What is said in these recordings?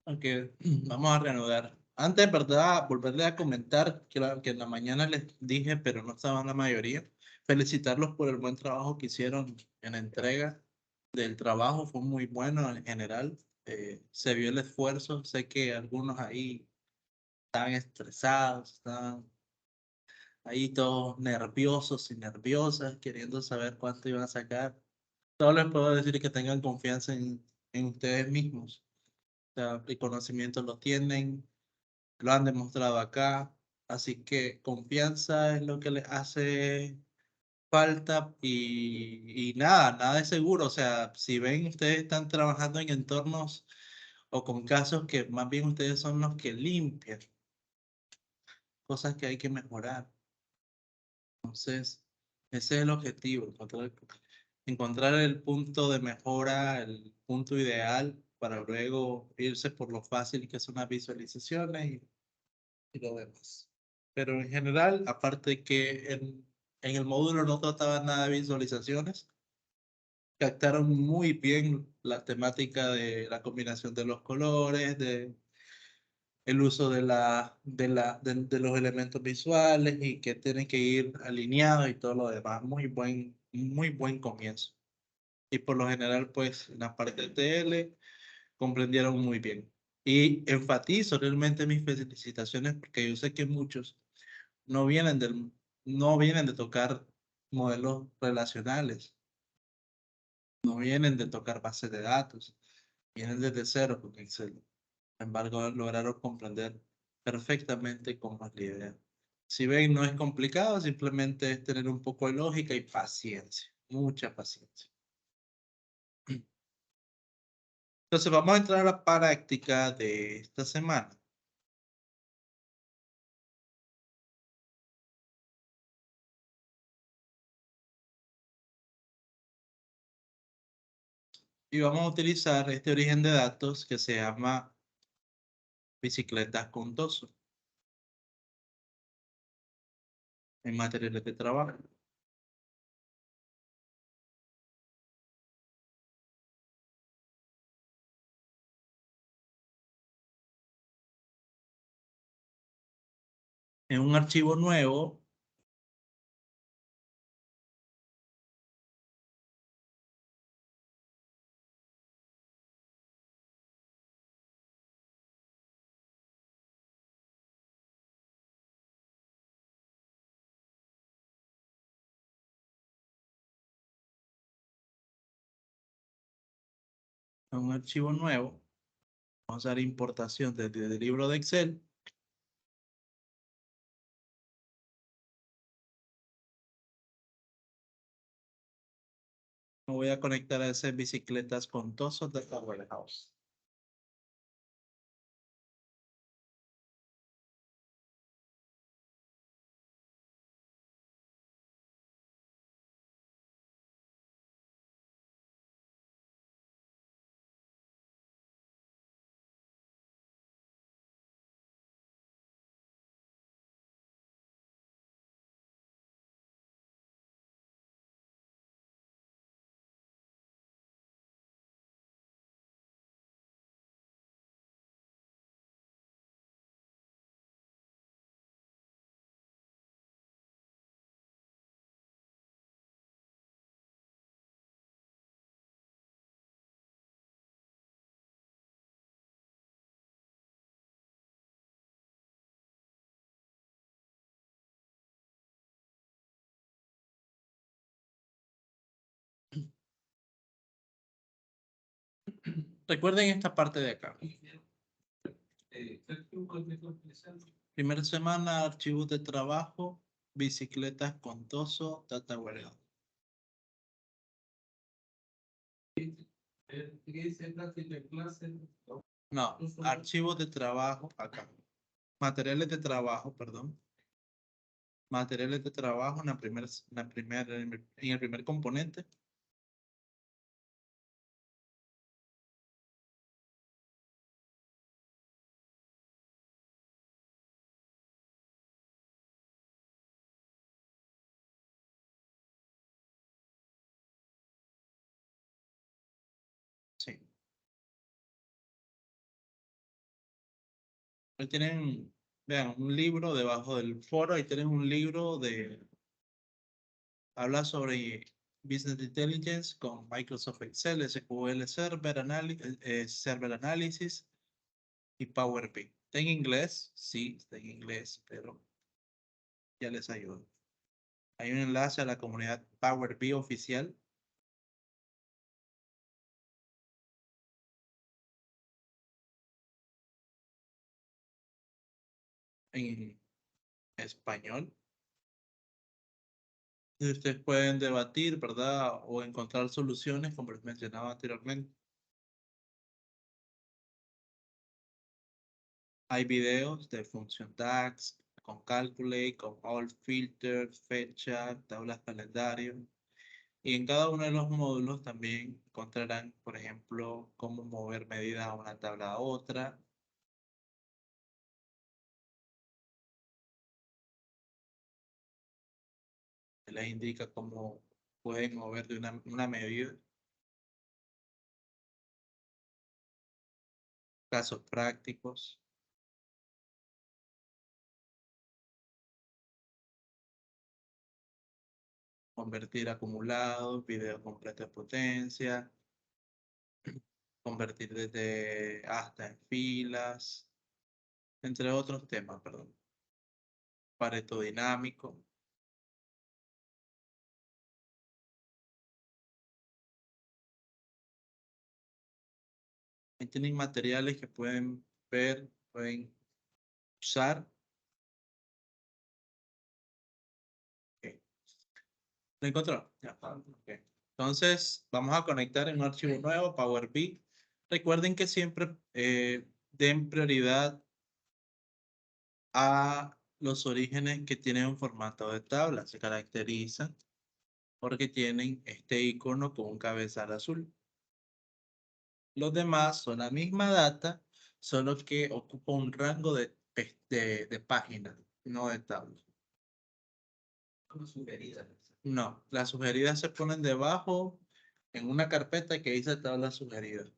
Ok, vamos a reanudar. Antes, ¿verdad? Volverle a comentar que en la mañana les dije, pero no estaban la mayoría. Felicitarlos por el buen trabajo que hicieron en la entrega del trabajo. Fue muy bueno en general. Se vio el esfuerzo. Sé que algunos ahí estaban estresados, estaban ahí todos nerviosos y nerviosas, queriendo saber cuánto iban a sacar. Solo les puedo decir que tengan confianza en ustedes mismos. O sea, el conocimiento lo tienen, lo han demostrado acá, así que confianza es lo que les hace falta y nada, nada es seguro. O sea, si ven, ustedes están trabajando en entornos o con casos que más bien ustedes son los que limpian, cosas que hay que mejorar. Entonces, ese es el objetivo, encontrar el punto de mejora, el punto ideal para luego irse por lo fácil que son las visualizaciones y lo demás. Pero en general, aparte que en el módulo no trataba nada de visualizaciones, captaron muy bien la temática de la combinación de los colores, de el uso de los elementos visuales y que tienen que ir alineados y todo lo demás. Muy buen comienzo. Y por lo general, pues, en la parte de TL comprendieron muy bien. Y enfatizo realmente mis felicitaciones porque yo sé que muchos no vienen no vienen de tocar modelos relacionales, no vienen de tocar bases de datos, vienen desde cero con Excel. Sin embargo, lograron comprender perfectamente cómo es la idea. Si ven, no es complicado, simplemente es tener un poco de lógica y paciencia, mucha paciencia. Entonces, vamos a entrar a la práctica de esta semana. Y vamos a utilizar este origen de datos que se llama bicicletas con toso en materiales de trabajo. En un archivo nuevo, vamos a dar importación desde el libro de Excel. Me voy a conectar a esas bicicletas con tosos de Data Warehouse. Recuerden esta parte de acá. Primera semana, archivos de trabajo, bicicletas con toso, Data Warehouse. No, archivos de trabajo acá. Materiales de trabajo, perdón. Materiales de trabajo en el primer componente. Sí. Ahí tienen, vean, un libro debajo del foro, ahí tienen un libro habla sobre Business Intelligence con Microsoft Excel, SQL Server Analysis y Power BI. ¿Está en inglés? Sí, está en inglés, pero ya les ayudo. Hay un enlace a la comunidad Power BI oficial en español. Y ustedes pueden debatir, ¿verdad? O encontrar soluciones, como les mencionaba anteriormente. Hay videos de función DAX, con Calculate, con All Filters, fecha, tablas calendario. Y en cada uno de los módulos también encontrarán, por ejemplo, cómo mover medidas a una tabla a otra. Se les indica cómo pueden mover de una medida. Casos prácticos, convertir acumulados, video completo de potencia, convertir desde hasta en filas, entre otros temas, perdón. Pareto dinámico. Ahí tienen materiales que pueden ver, pueden usar. Ok. ¿Lo encontró? Ya. Ok. Entonces, vamos a conectar en un archivo nuevo, Power BI. Recuerden que siempre den prioridad a los orígenes que tienen un formato de tabla. Se caracterizan porque tienen este icono con un cabezal azul. Los demás son la misma data, solo que ocupa un rango de páginas, no de tabla. Como sugeridas. No, las sugeridas se ponen debajo en una carpeta que dice tabla sugerida.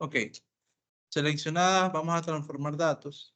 Ok, seleccionadas, vamos a transformar datos.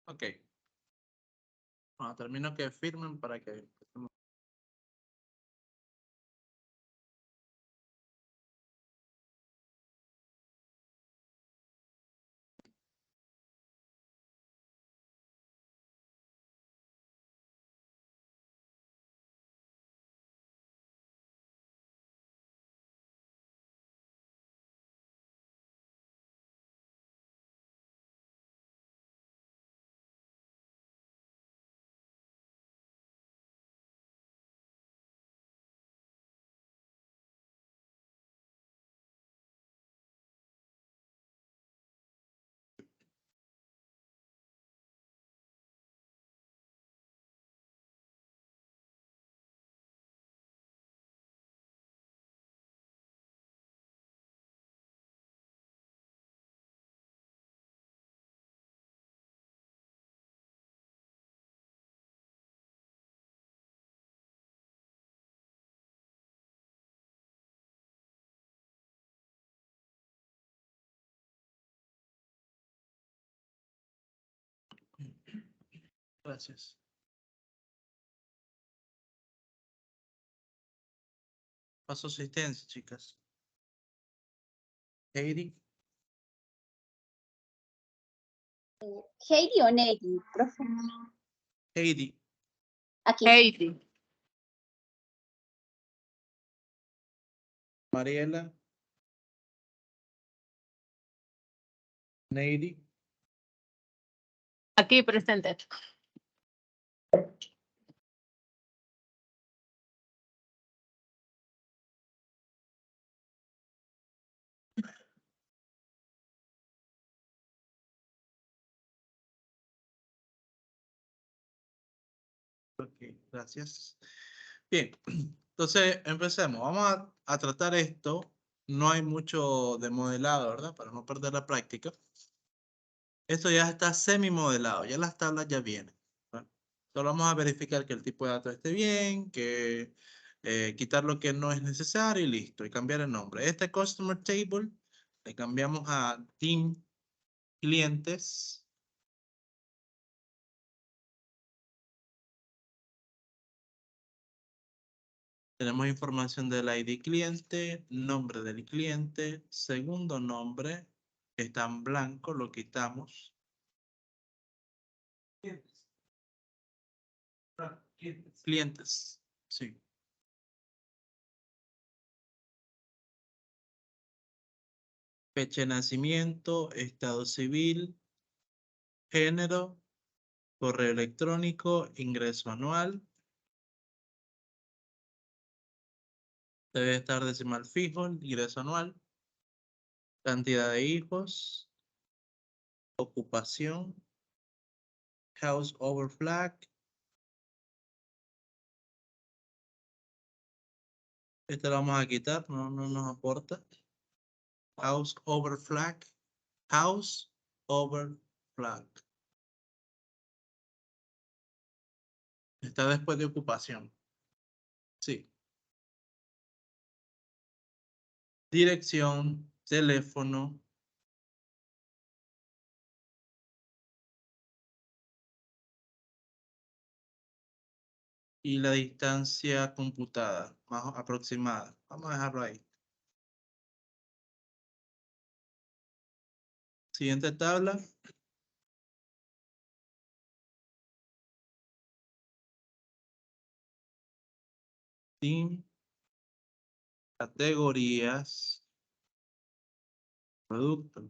Ok, bueno, termino que firmen para que empecemos. Gracias. Paso asistencia, chicas. Heidi. Heidi o Negi, profe. Heidi. Aquí. Heidi. Mariela. Neidi. Aquí presente. Ok, gracias. Bien, entonces empecemos. Vamos a tratar esto. No hay mucho de modelado, ¿verdad? Para no perder la práctica. Esto ya está semi modelado, ya las tablas ya vienen, ¿verdad? Solo vamos a verificar que el tipo de datos esté bien, que quitar lo que no es necesario y listo, y cambiar el nombre. Este Customer Table le cambiamos a Team Clientes. Tenemos información del ID cliente, nombre del cliente, segundo nombre, está en blanco, lo quitamos. Clientes, sí. Fecha de nacimiento, estado civil, género, correo electrónico, ingreso anual. Debe estar decimal fijo, ingreso anual. Cantidad de hijos, ocupación, house over flag. Este lo vamos a quitar, no nos aporta. House over flag. House over flag. Está después de ocupación. Sí. Dirección, teléfono. Y la distancia computada, más aproximada. Vamos a dejarlo ahí. Siguiente tabla. Team. Categorías. Producto.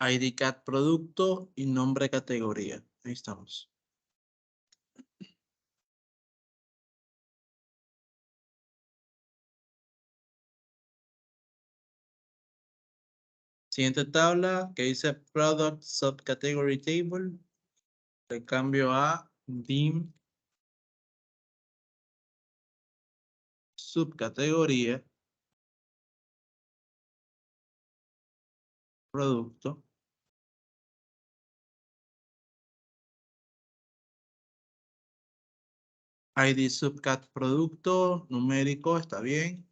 ID cat producto y nombre categoría. Ahí estamos. Siguiente tabla que dice Product Subcategory Table. Le cambio a DIM subcategoría producto. ID subcat producto numérico, está bien.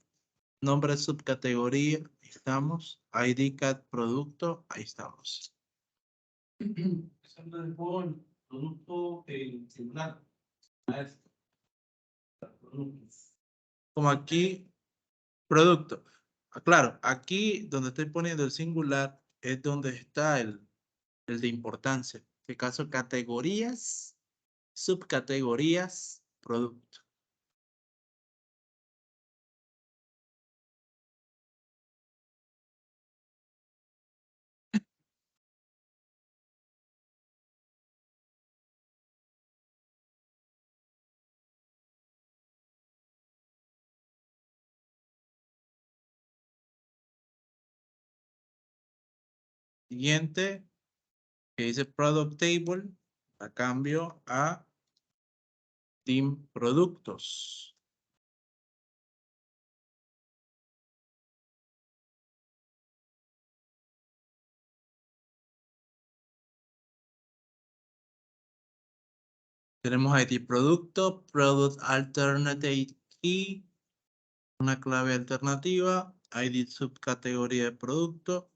Nombre subcategoría, ahí estamos. ID cat producto, ahí estamos. Producto singular. Como aquí, producto. Claro, aquí donde estoy poniendo el singular es donde está el de importancia. En este caso, categorías, subcategorías, producto. Siguiente, que dice Product Table, la cambio a Team Productos. Tenemos ID producto, product alternative key, una clave alternativa, ID subcategoría de producto,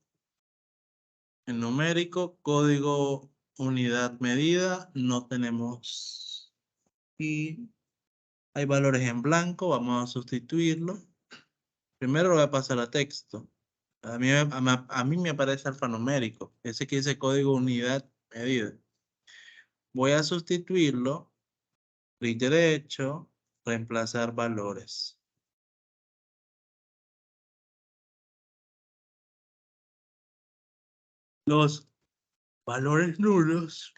en numérico, código unidad medida, no tenemos. Y hay valores en blanco, vamos a sustituirlo. Primero lo voy a pasar a texto. A mí me aparece alfanumérico, ese que dice código unidad medida. Voy a sustituirlo, clic derecho, reemplazar valores. Los valores nulos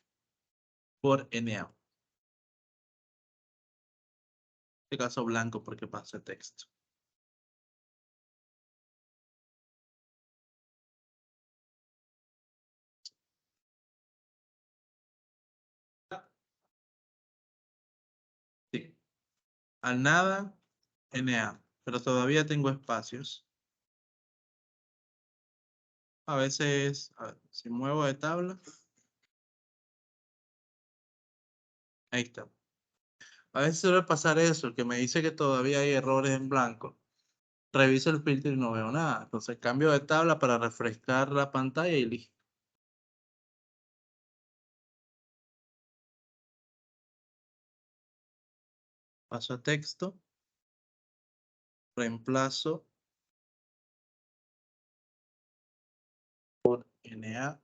por NA. En este caso blanco porque pasa texto. Sí. Al nada, NA. Pero todavía tengo espacios. A veces, a ver, si muevo de tabla. Ahí está. A veces suele pasar eso, que me dice que todavía hay errores en blanco. Reviso el filtro y no veo nada. Entonces cambio de tabla para refrescar la pantalla y listo. Paso a texto. Reemplazo por NA.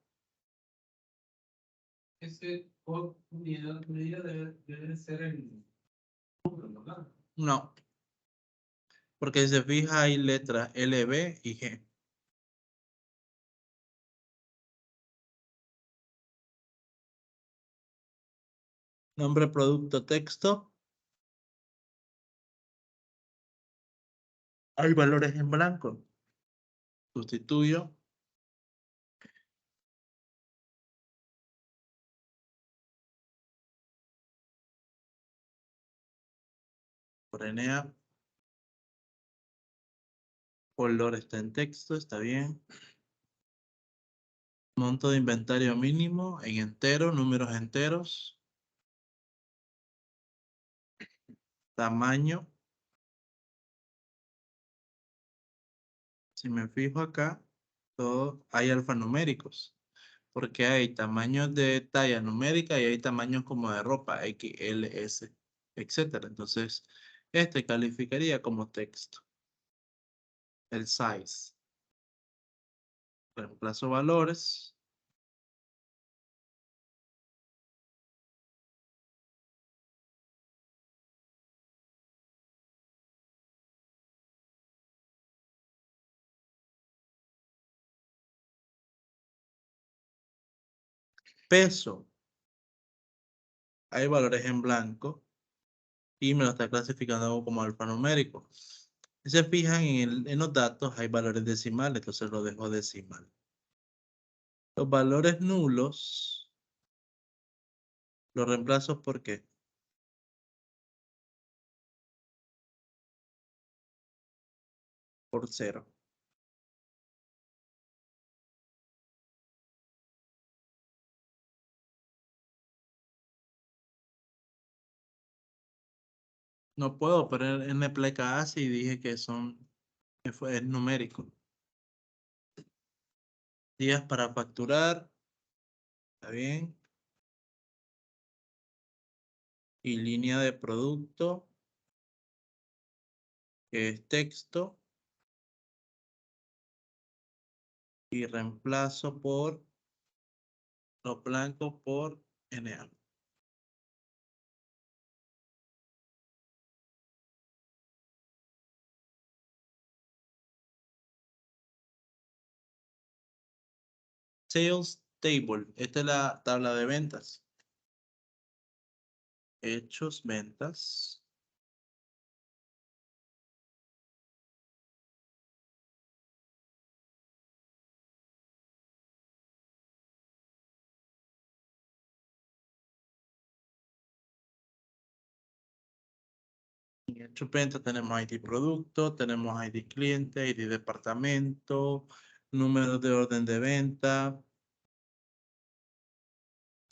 Ese por unidad medida debe ser el número, ¿verdad? No. Porque si se fija hay letras L, B y G. Nombre, producto, texto. Hay valores en blanco. Sustituyo. Por NA. Color está en texto, está bien. Monto de inventario mínimo en entero, números enteros. Tamaño. Si me fijo acá, todo hay alfanuméricos. Porque hay tamaños de talla numérica y hay tamaños como de ropa, X, L, S, etc. Entonces, este calificaría como texto. El size. Reemplazo valores. Peso. Hay valores en blanco y me lo está clasificando como alfanumérico. Si se fijan en los datos, hay valores decimales, entonces lo dejo decimal. Los valores nulos, los reemplazo ¿por qué? Por 0. No puedo poner NPK si dije que es numérico. Días para facturar. Está bien. Y línea de producto, que es texto. Y reemplazo por los blancos por NA. Sales Table. Esta es la tabla de ventas. Hechos, ventas. En hechos, ventas tenemos ID producto, tenemos ID cliente, ID departamento, número de orden de venta,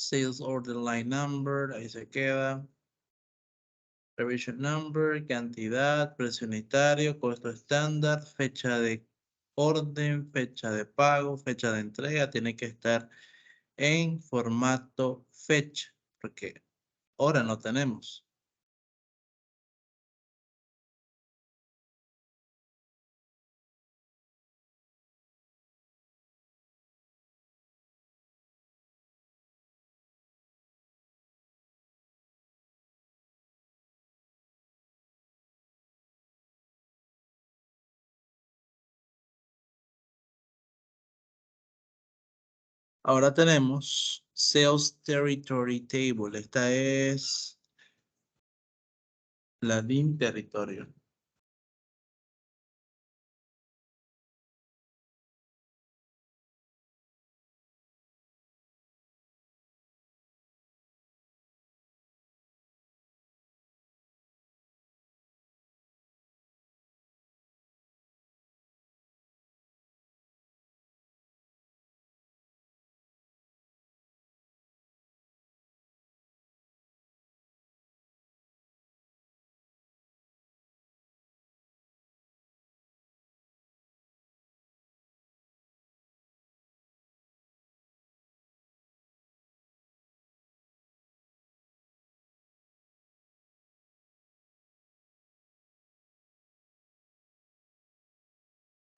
Sales order line number, ahí se queda. Revision number, cantidad, precio unitario, costo estándar, fecha de orden, fecha de pago, fecha de entrega, tiene que estar en formato fecha, porque hora no tenemos. Ahora tenemos Sales Territory Table. Esta es la DIN territorio.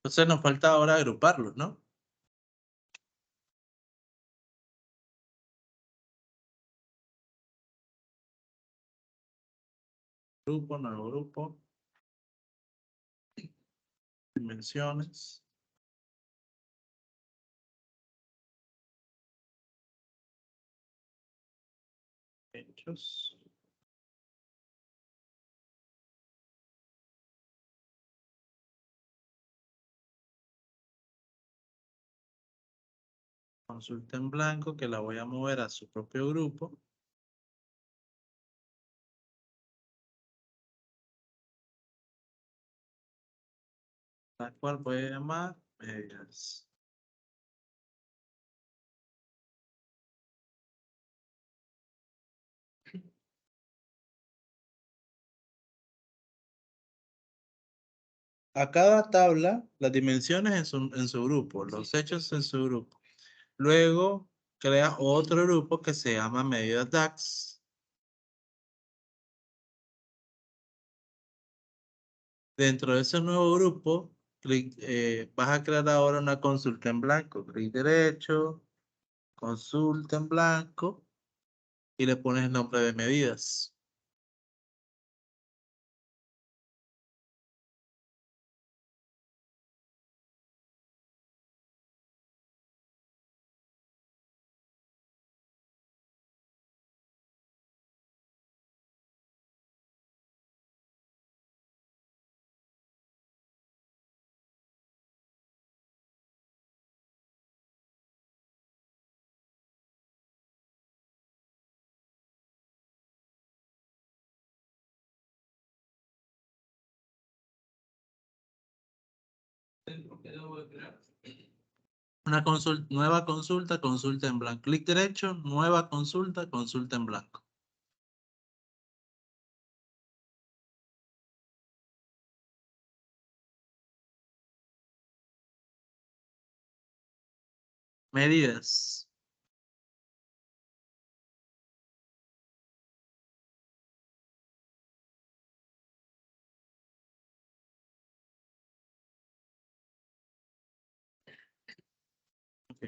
Entonces nos falta ahora agruparlos, ¿no? Grupo, nuevo grupo. Dimensiones. Hechos. Consulta en blanco que la voy a mover a su propio grupo. La cual voy a llamar medias. A cada tabla, las dimensiones en su grupo, los hechos en su grupo. Luego, crea otro grupo que se llama medidas DAX. Dentro de ese nuevo grupo, vas a crear ahora una consulta en blanco. Clic derecho, consulta en blanco y le pones el nombre de medidas. Una consulta, nueva consulta, consulta en blanco. Clic derecho, nueva consulta, consulta en blanco. Medidas. Ok.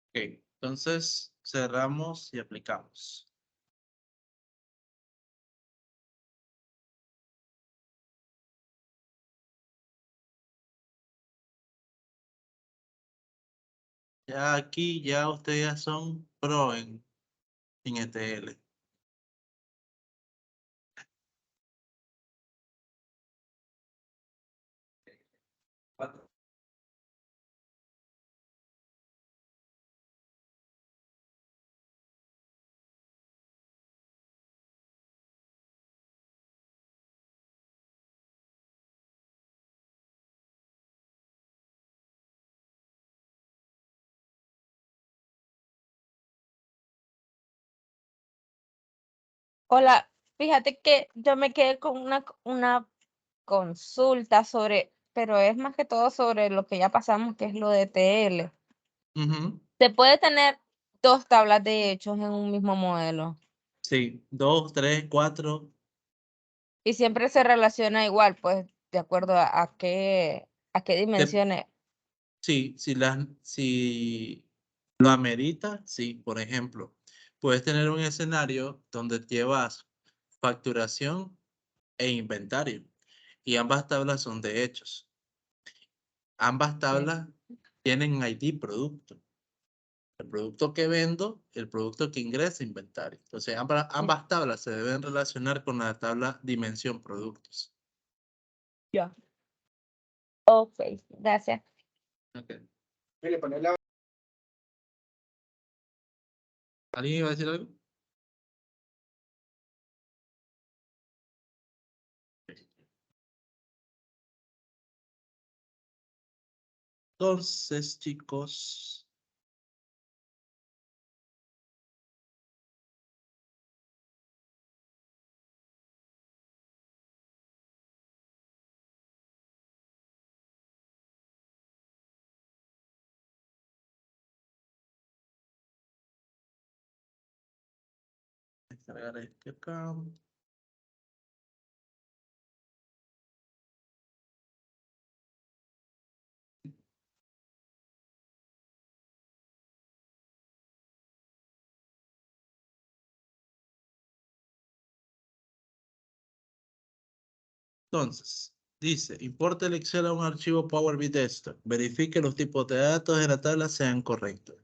Ok, entonces cerramos y aplicamos. Ya aquí, ya ustedes ya son pro en ETL. Hola, fíjate que yo me quedé con una consulta sobre, pero es más que todo sobre lo que ya pasamos, que es lo de TL. Ujú. ¿Se puede tener 2 tablas de hechos en un mismo modelo? Sí, 2, 3, 4. Y siempre se relaciona igual, pues, de acuerdo a qué dimensiones. Sí, si lo amerita, sí. Por ejemplo, puedes tener un escenario donde llevas facturación e inventario y ambas tablas son de hechos. Ambas tablas tienen ID producto. El producto que vendo, el producto que ingresa inventario. Entonces, ambas tablas se deben relacionar con la tabla dimensión productos. Ya. Ok, gracias. Okay. Mire, poner la ¿Alguien iba a decir algo? Entonces, chicos, descargar este acá. Entonces, dice, importe el Excel a un archivo Power BI Desktop. Verifique los tipos de datos de la tabla sean correctos.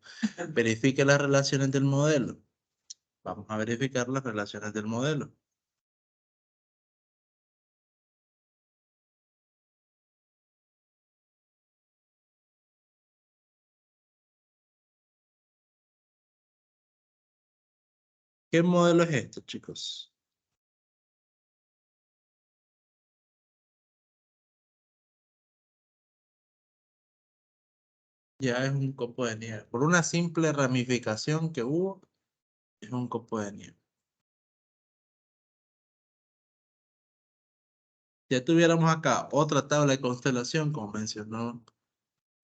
Verifique las relaciones del modelo. Vamos a verificar las relaciones del modelo. ¿Qué modelo es este, chicos? Ya es un copo de nieve. Por una simple ramificación que hubo, es un copo de nieve. Ya tuviéramos acá otra tabla de constelación, como mencionó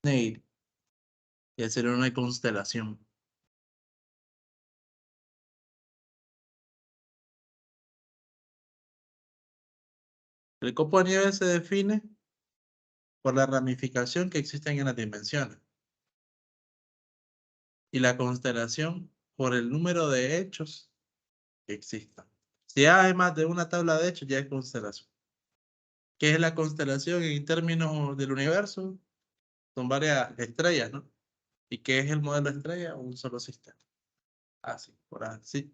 Neil, ya sería una constelación. El copo de nieve se define por la ramificación que existen en las dimensiones. Y la constelación por el número de hechos que existan. Si hay más de una tabla de hechos, ya es constelación. ¿Qué es la constelación en términos del universo? Son varias estrellas, ¿no? ¿Y qué es el modelo estrella? Un solo sistema. Así,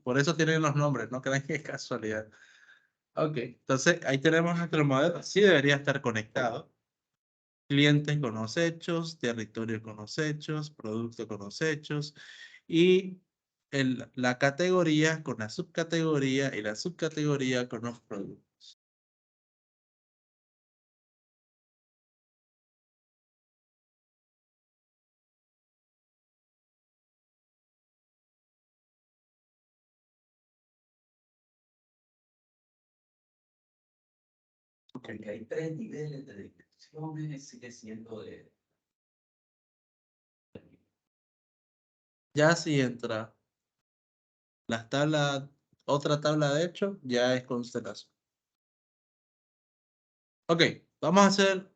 por eso tienen los nombres, no crean que es casualidad. Ok, entonces ahí tenemos nuestro modelo. Sí debería estar conectado. Cliente con los hechos, territorio con los hechos, producto con los hechos y la categoría con la subcategoría y la subcategoría con los productos. Porque hay 3 niveles de dimensiones, sigue siendo de... Ya si entra las tablas, otra tabla de hechos, ya es constelación. Ok, vamos a hacer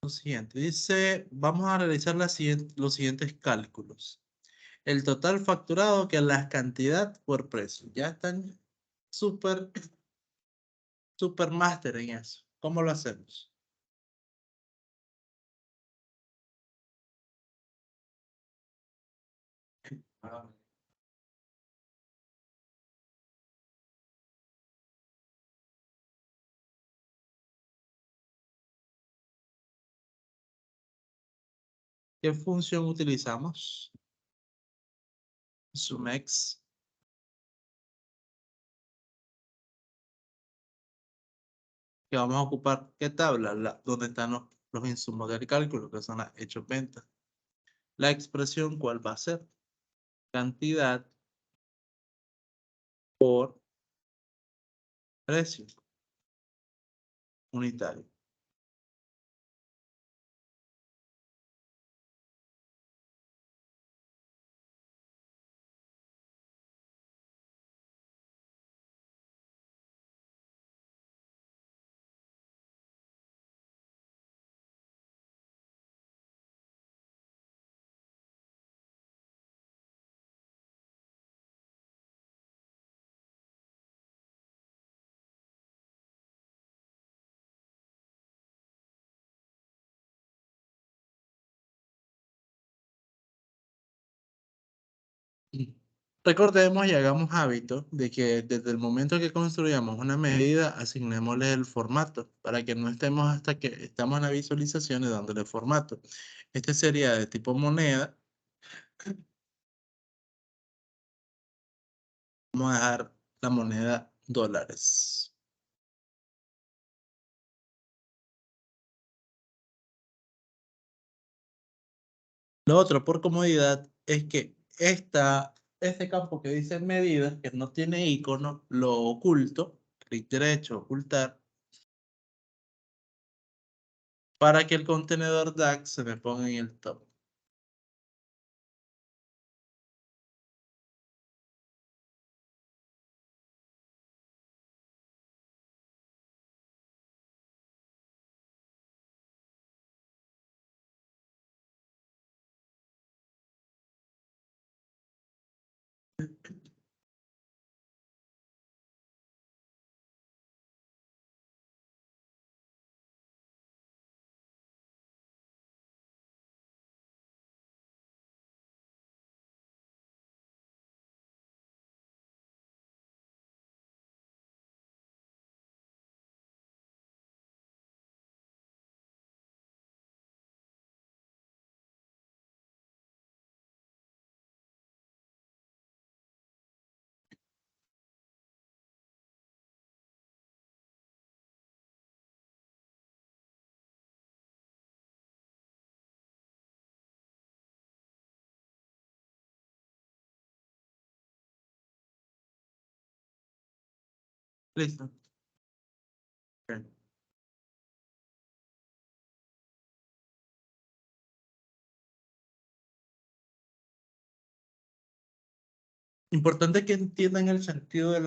lo siguiente. Dice, vamos a realizar los siguientes cálculos. El total facturado que es la cantidad por precio. Ya están súper máster en eso. ¿Cómo lo hacemos? Ah, ¿Qué función utilizamos? Sumex. Que vamos a ocupar, ¿qué tabla? Donde están los insumos del cálculo, que son las hechos ventas. La expresión, ¿cuál va a ser? Cantidad por Precio unitario. Recordemos y hagamos hábito de que desde el momento que construyamos una medida, asignémosle el formato para que no estemos hasta que estamos en la visualización y dándole formato. Este sería de tipo moneda. Vamos a dejar la moneda dólares. Lo otro, por comodidad, es que este campo que dice medidas, que no tiene icono, lo oculto, clic derecho, ocultar, para que el contenedor DAX se me ponga en el top. Listo. Ok. Importante que entiendan el sentido de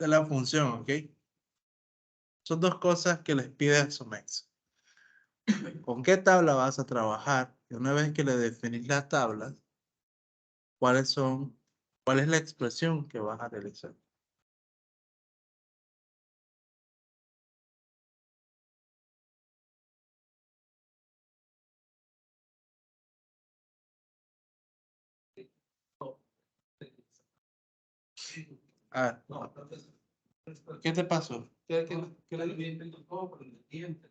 la función, ¿ok? Son dos cosas que les pide Sumex. ¿Con qué tabla vas a trabajar? Y una vez que le definís las tablas, ¿cuál es la expresión que vas a realizar? Ah, No, entonces, ¿qué te pasó? que la diente todo por el diente.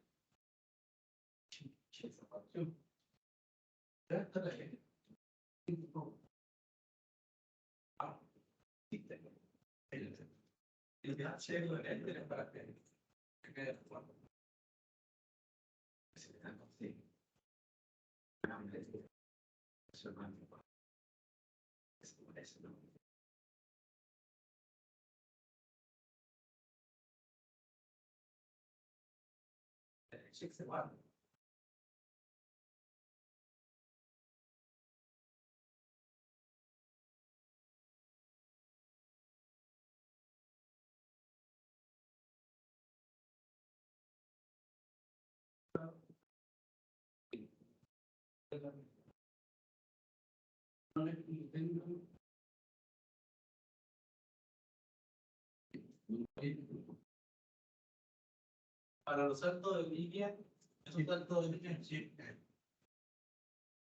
Para los saltos de línea, es un salto de línea simple.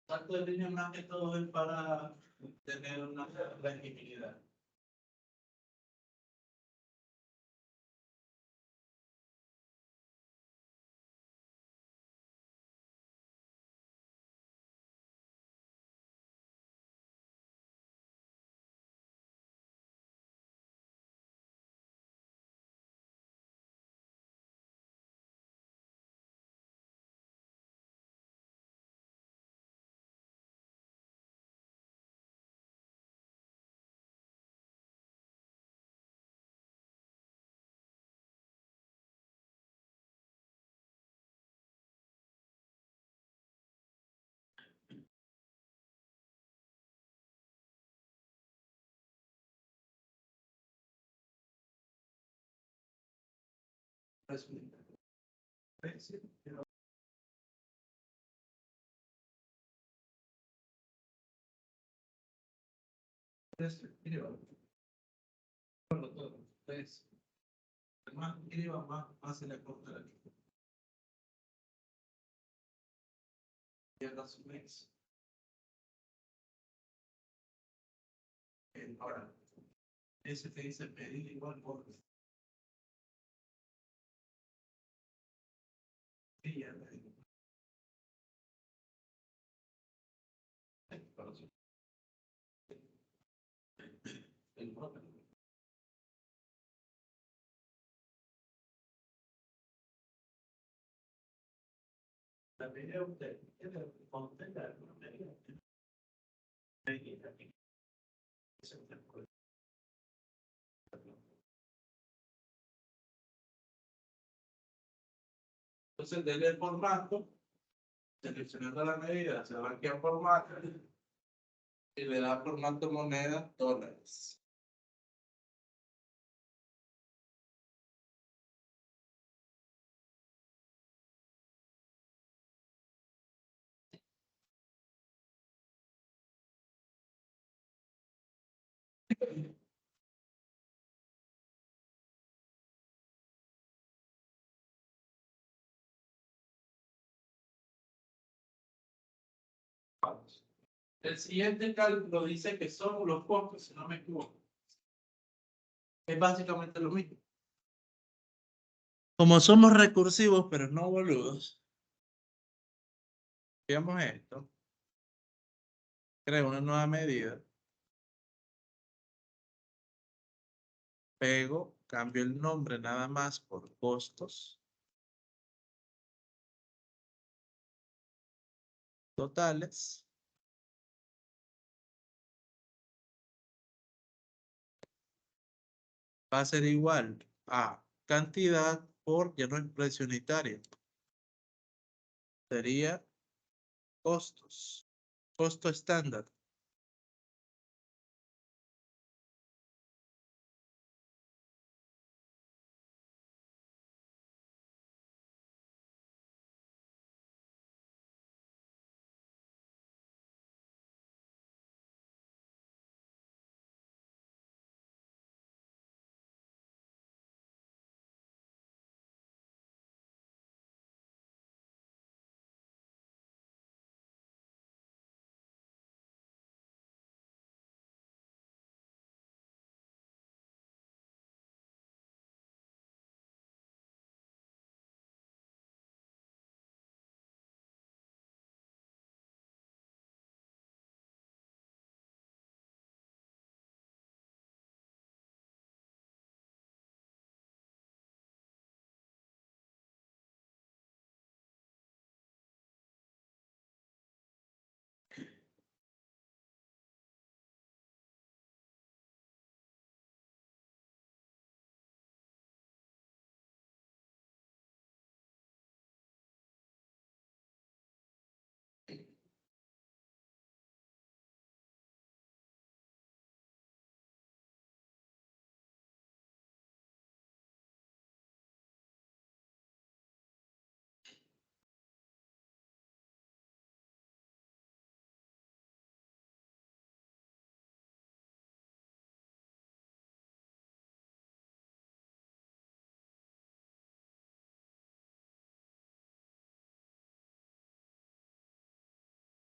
Salto de línea más que todo es para tener una flexibilidad. Más escriba, más se le corta la línea. Pierda su mes. Ahora, ese te dice pedir igual por. Sí, ya le digo. El propio. La medida usted, contenga alguna medida. Entonces, denle el formato, seleccionando la medida, se va aquí a formato y le da formato moneda dólares. El siguiente cálculo dice que son los costos, si no me equivoco. Es básicamente lo mismo. Como somos recursivos, pero no boludos, veamos esto. Creo una nueva medida. Pego, cambio el nombre nada más por costos totales. Va a ser igual a cantidad por, ya no es precio unitario. Sería costos. Costo estándar.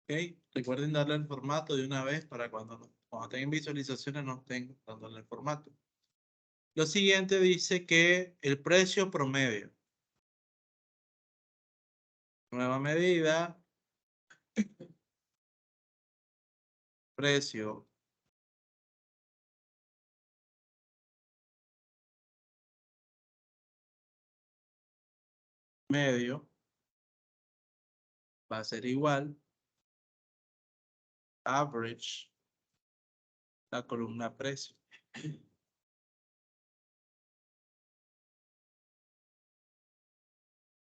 ¿Ok? Recuerden darle el formato de una vez para cuando tengan visualizaciones no estén dándole el formato. Lo siguiente dice que el precio promedio. Nueva medida. Precio medio va a ser igual average, la columna precio.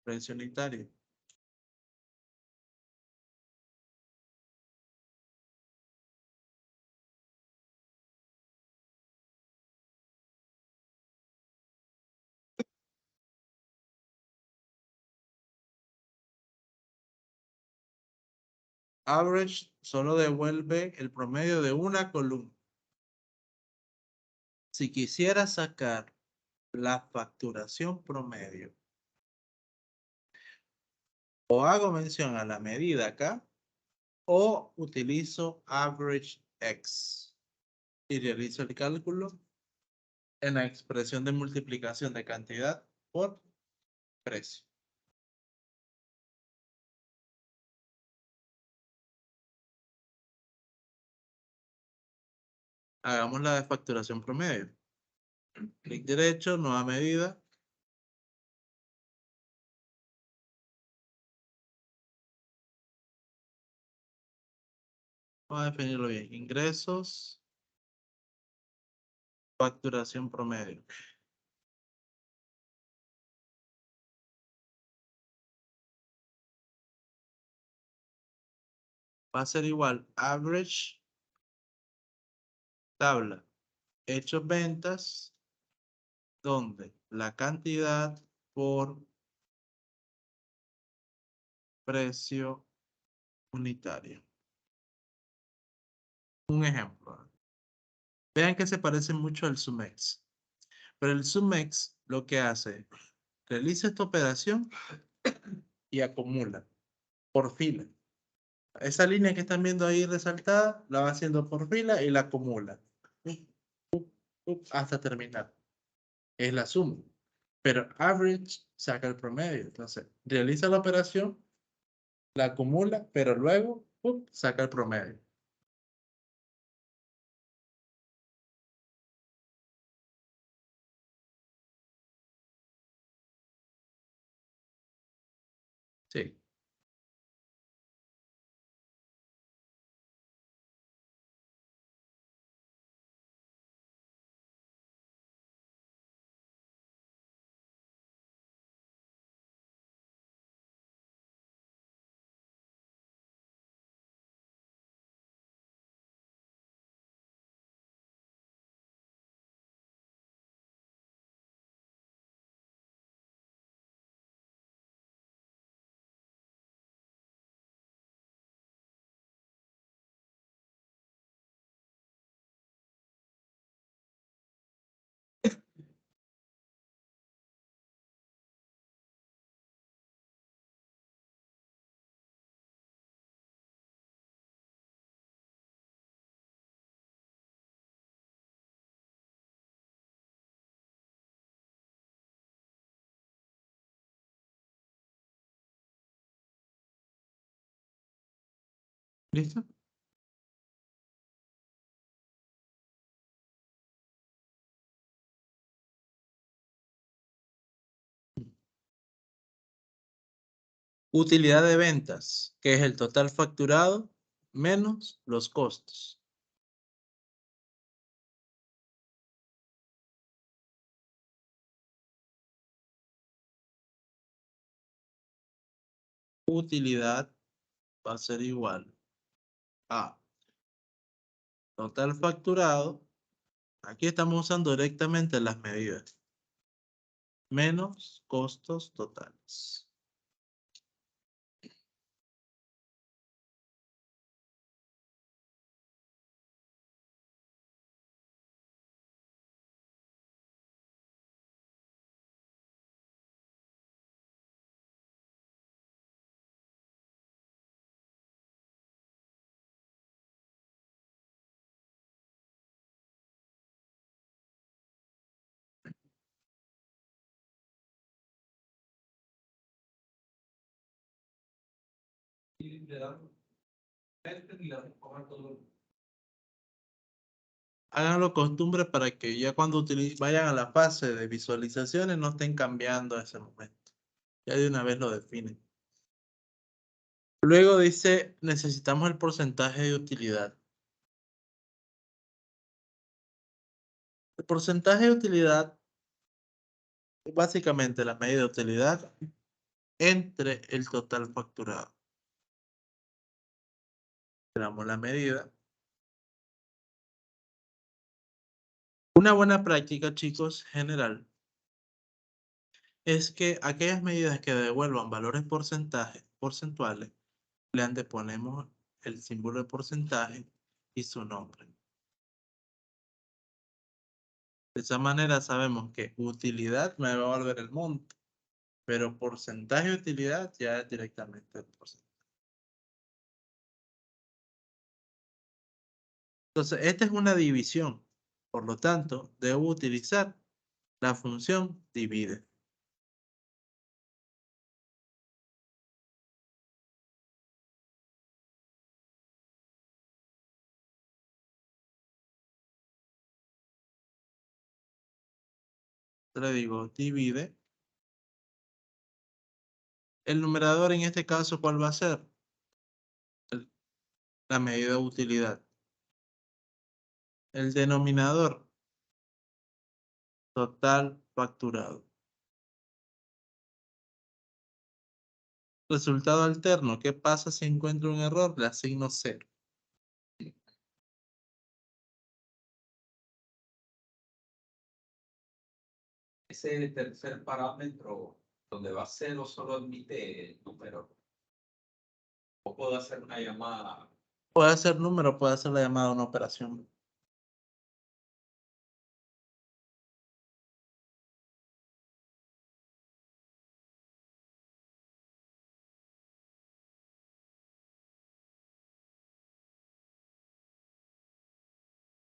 Precio unitario. Average solo devuelve el promedio de una columna. Si quisiera sacar la facturación promedio, o hago mención a la medida acá, o utilizo average X y realizo el cálculo en la expresión de multiplicación de cantidad por precio. Hagamos la de facturación promedio. Clic derecho, nueva medida. Vamos a definirlo bien. Ingresos. Facturación promedio. Va a ser igual average, tabla, hechos ventas, donde la cantidad por precio unitario. Un ejemplo. Vean que se parece mucho al Sumex. Pero el Sumex lo que hace, realiza esta operación y acumula por fila. Esa línea que están viendo ahí resaltada, la va haciendo por fila y la acumula hasta terminar. Es la suma. Pero average saca el promedio. Entonces, realiza la operación, la acumula, pero luego saca el promedio. Sí. ¿Listo? Utilidad de ventas, que es el total facturado menos los costos. Utilidad va a ser igual a total facturado. Aquí estamos usando directamente las medidas. Menos costos totales. Háganlo costumbre para que ya cuando vayan a la fase de visualizaciones no estén cambiando ese momento. Ya de una vez lo definen. Luego dice, necesitamos el porcentaje de utilidad. El porcentaje de utilidad es básicamente la medida de utilidad entre el total facturado. Tenemos la medida. Una buena práctica, chicos, general, es que aquellas medidas que devuelvan valores porcentuales, le anteponemos el símbolo de porcentaje y su nombre. De esa manera sabemos que utilidad me va a volver el monto, pero porcentaje de utilidad ya es directamente el porcentaje. Entonces, esta es una división. Por lo tanto, debo utilizar la función divide. Le digo divide. El numerador en este caso, ¿cuál va a ser? La medida de utilidad. El denominador, total facturado. Resultado alterno, ¿qué pasa si encuentro un error? Le asigno 0. Ese tercer parámetro donde va 0 solo admite el número. O puedo hacer una llamada. Puede hacer número, puede hacer la llamada a una operación.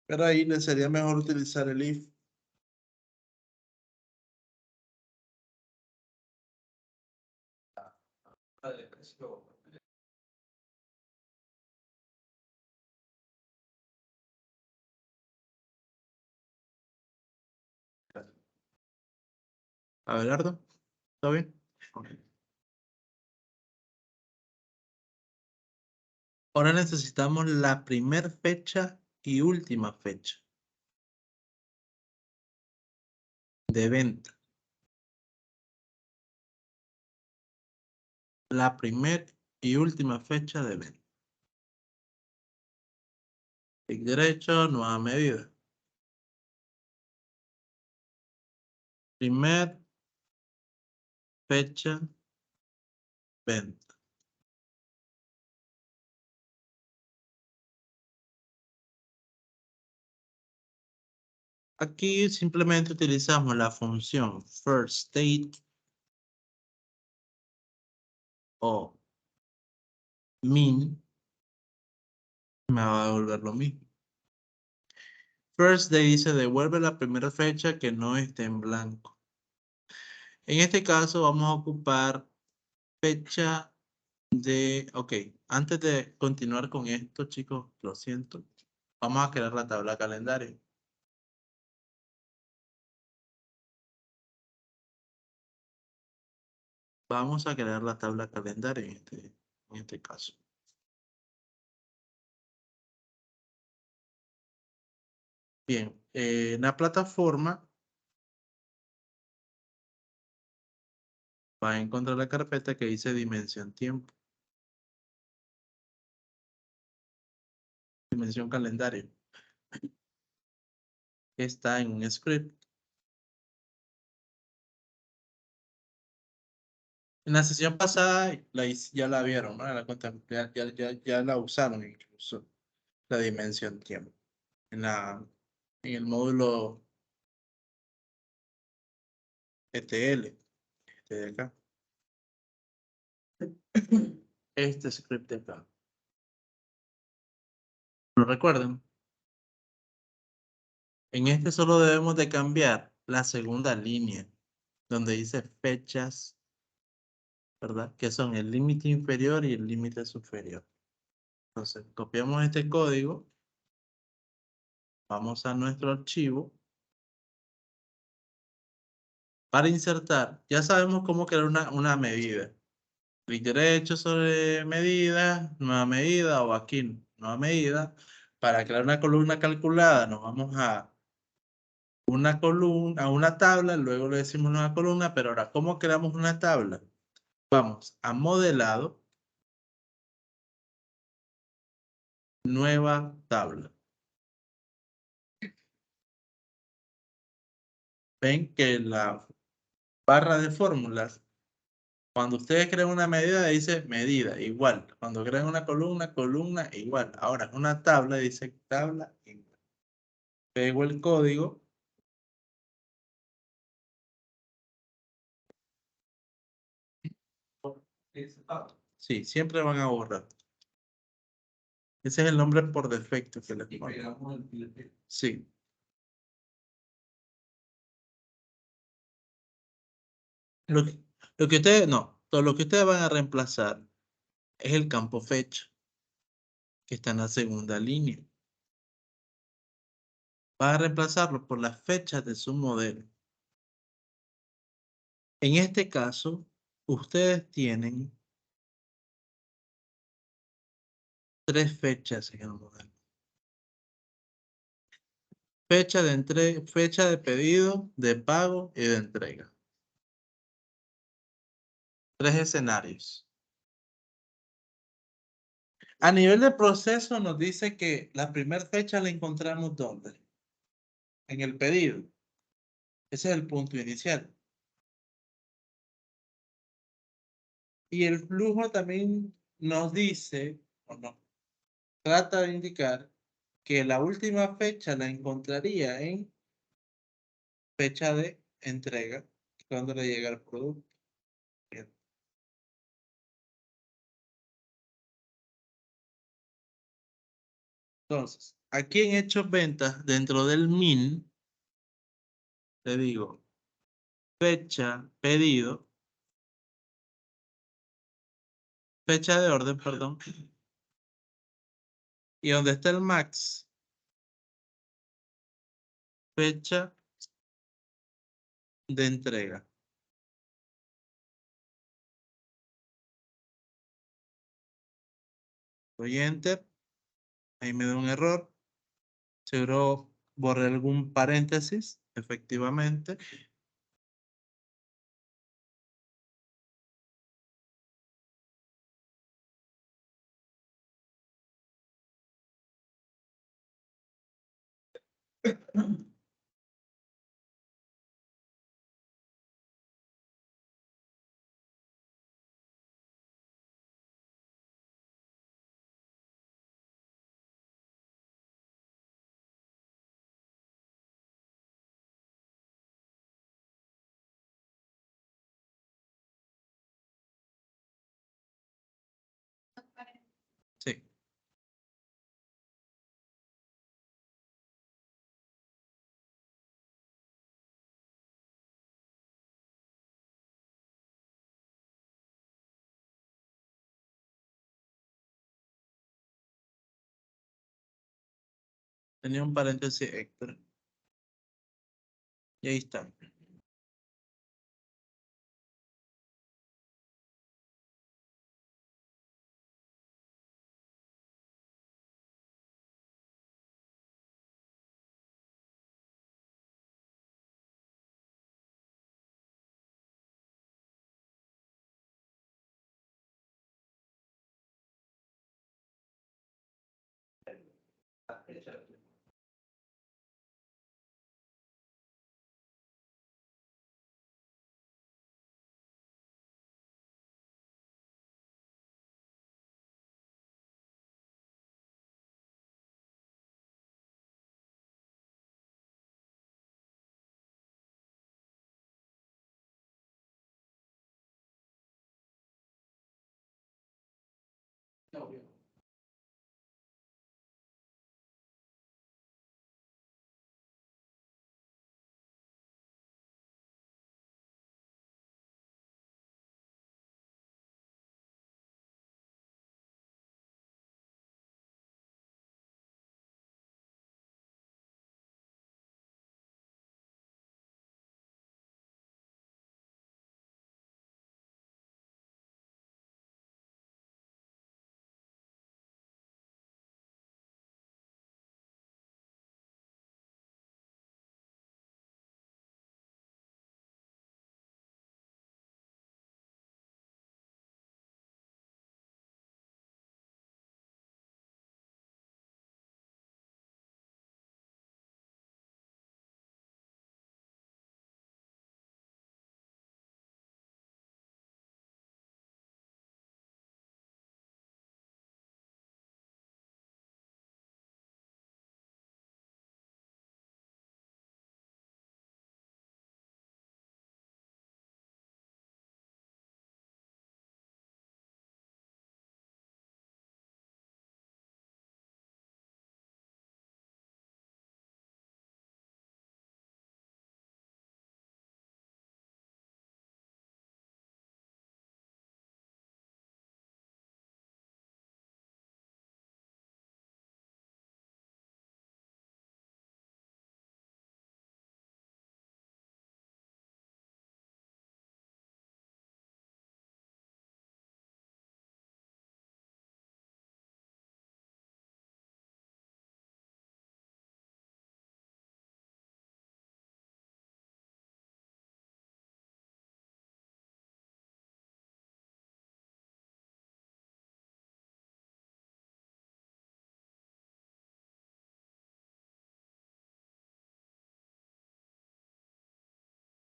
Pero ahí le sería mejor utilizar el if. La depresión. Abelardo, ¿está bien? Ok. Ahora necesitamos la primera fecha y última fecha de venta. La primera y última fecha de venta. Clic derecho, nueva medida. Primer fecha venta. Aquí simplemente utilizamos la función first date o min. Me va a devolver lo mismo. First day se devuelve la primera fecha que no esté en blanco. En este caso vamos a ocupar fecha de... Ok, antes de continuar con esto, chicos, lo siento. Vamos a crear la tabla calendario. Vamos a crear la tabla calendario en este caso. Bien, en la plataforma va a encontrar la carpeta que dice dimensión tiempo. Dimensión calendario. Está en un script. En la sesión pasada ya la vieron, ¿no? Ya la usaron incluso, la dimensión tiempo. En el módulo ETL, este de acá. Este script de acá. ¿Lo recuerdan? En este solo debemos de cambiar la segunda línea, donde dice fechas, ¿verdad? Que son el límite inferior y el límite superior. Entonces, copiamos este código. Vamos a nuestro archivo. Para insertar, ya sabemos cómo crear una medida. Clic derecho sobre medida, nueva medida o aquí, nueva medida. Para crear una columna calculada, nos vamos a una columna, a una tabla, luego le decimos nueva columna, pero ahora, ¿cómo creamos una tabla? Vamos a modelado, nueva tabla. Ven que la barra de fórmulas Cuando ustedes crean una medida, dice medida, igual. Cuando crean una columna, columna, igual. Ahora, en una tabla, dice tabla, igual. Pego el código. Sí, siempre van a borrar. Ese es el nombre por defecto que les Y pongo. pegamos el filtro. Sí. Lo que, lo que ustedes, no, todo lo que ustedes van a reemplazar es el campo fecha, que está en la segunda línea. Van a reemplazarlo por las fechas de su modelo. En este caso, ustedes tienen 3 fechas en el modelo. Fecha de pedido, de pago y de entrega. 3 escenarios. A nivel de proceso nos dice que la primera fecha la encontramos ¿dónde? En el pedido. Ese es el punto inicial. Y el flujo también nos dice, o no, trata de indicar que la última fecha la encontraría en fecha de entrega, cuando le llega el producto. Bien. Entonces, aquí en hechos ventas, dentro del min, le digo fecha, pedido, fecha de orden, perdón, y donde está el max, fecha de entrega. Doy enter, ahí me da un error, seguro borré algún paréntesis, efectivamente. Sí. Tenía un paréntesis extra. Y ahí está.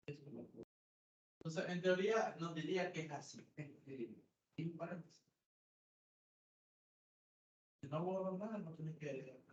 Entonces, en teoría, no diría que es así. Y para si no borro nada, no tienes que...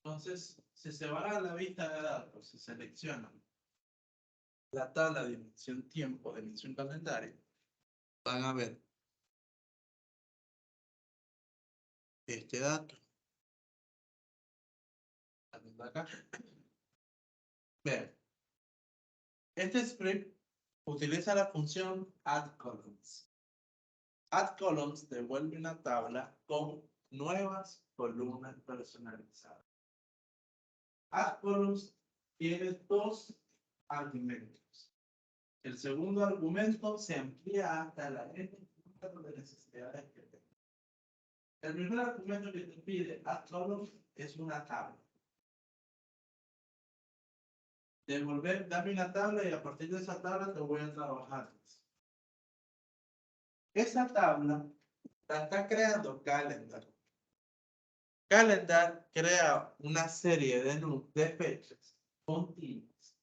Entonces, si se van a la vista de datos, se seleccionan la tabla de dimensión tiempo, dimensión calendario, van a ver este dato. Acá. Vean, este script utiliza la función addColumns. addColumns devuelve una tabla con nuevas columnas personalizadas. addColumns tiene dos argumentos. El segundo argumento se amplía hasta la n de necesidades que tenga. El primer argumento que te pide addColumns es una tabla. Devolver, dame una tabla y a partir de esa tabla te voy a trabajar. Esa tabla la está creando Calendar. Calendar crea una serie de fechas continuas,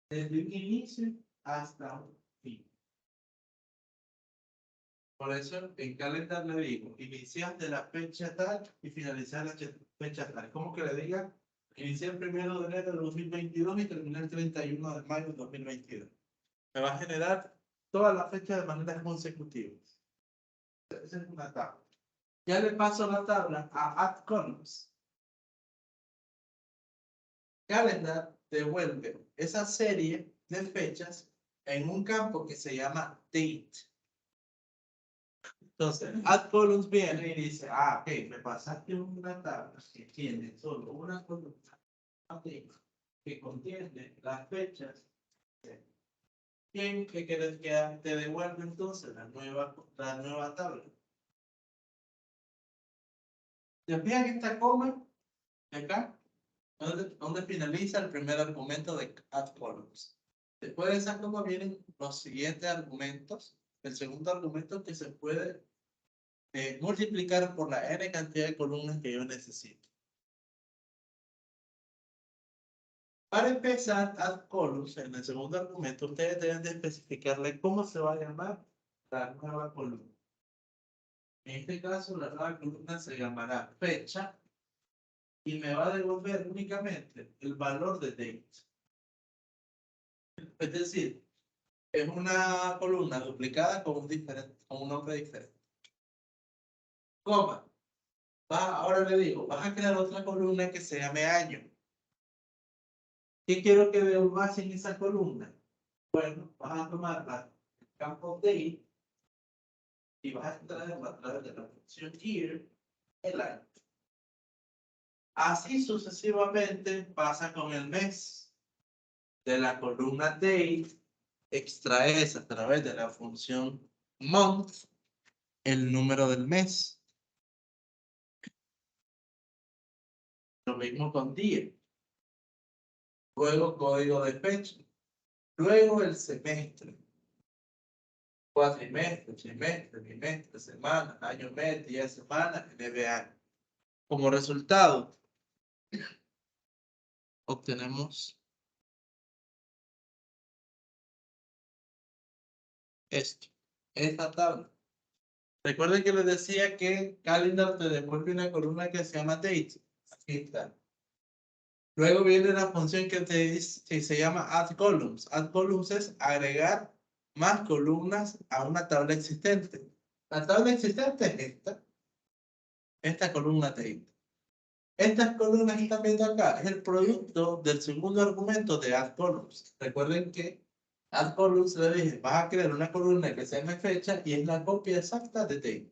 desde un inicio hasta un fin. Por eso en Calendar le digo, iniciar de la fecha tal y finalizar la fecha tal. ¿Cómo que le diga? Iniciar el 1 de enero de 2022 y terminar el 31 de mayo de 2022. Me va a generar todas las fechas de manera consecutiva. Esa es una tabla. Ya le paso la tabla a addColumns. Calendar devuelve esa serie de fechas en un campo que se llama date. Entonces, addColumns viene y dice, ah, ok, me pasaste una tabla que tiene solo una columna que contiene las fechas. ¿Quién que quieres que te devuelva entonces la nueva tabla? ¿Te fijan esta coma de acá? ¿Dónde finaliza el primer argumento de addColumns? Después de esa coma vienen los siguientes argumentos. El segundo argumento que se puede multiplicar por la n cantidad de columnas que yo necesito. Para empezar, addColumns, en el segundo argumento, ustedes deben de especificarle cómo se va a llamar la nueva columna. En este caso, la nueva columna se llamará fecha y me va a devolver únicamente el valor de date. Es decir, es una columna duplicada con un nombre diferente. Coma. Ahora le digo, vas a crear otra columna que se llame año. ¿Qué quiero que devuelvas en esa columna? Bueno, vas a tomar el campo date y vas a extraerlo a través de la función year, el año. Así sucesivamente pasa con el mes. De la columna date, extraes a través de la función month el número del mes. Lo mismo con día. Luego código de fecha. Luego el semestre. Cuatrimestre, trimestre, bimestre, semana, año, mes, día, semana, NBA. Como resultado, obtenemos esto, esta tabla. Recuerden que les decía que Calendar te devuelve una columna que se llama Date. Aquí está. Luego viene la función que que se llama add columns. Add columns es agregar más columnas a una tabla existente. La tabla existente es esta columna de Estas columnas que están viendo acá es el producto del segundo argumento de add columns. Recuerden que add columns le dije, vas a crear una columna que se llame fecha y es la copia exacta de date,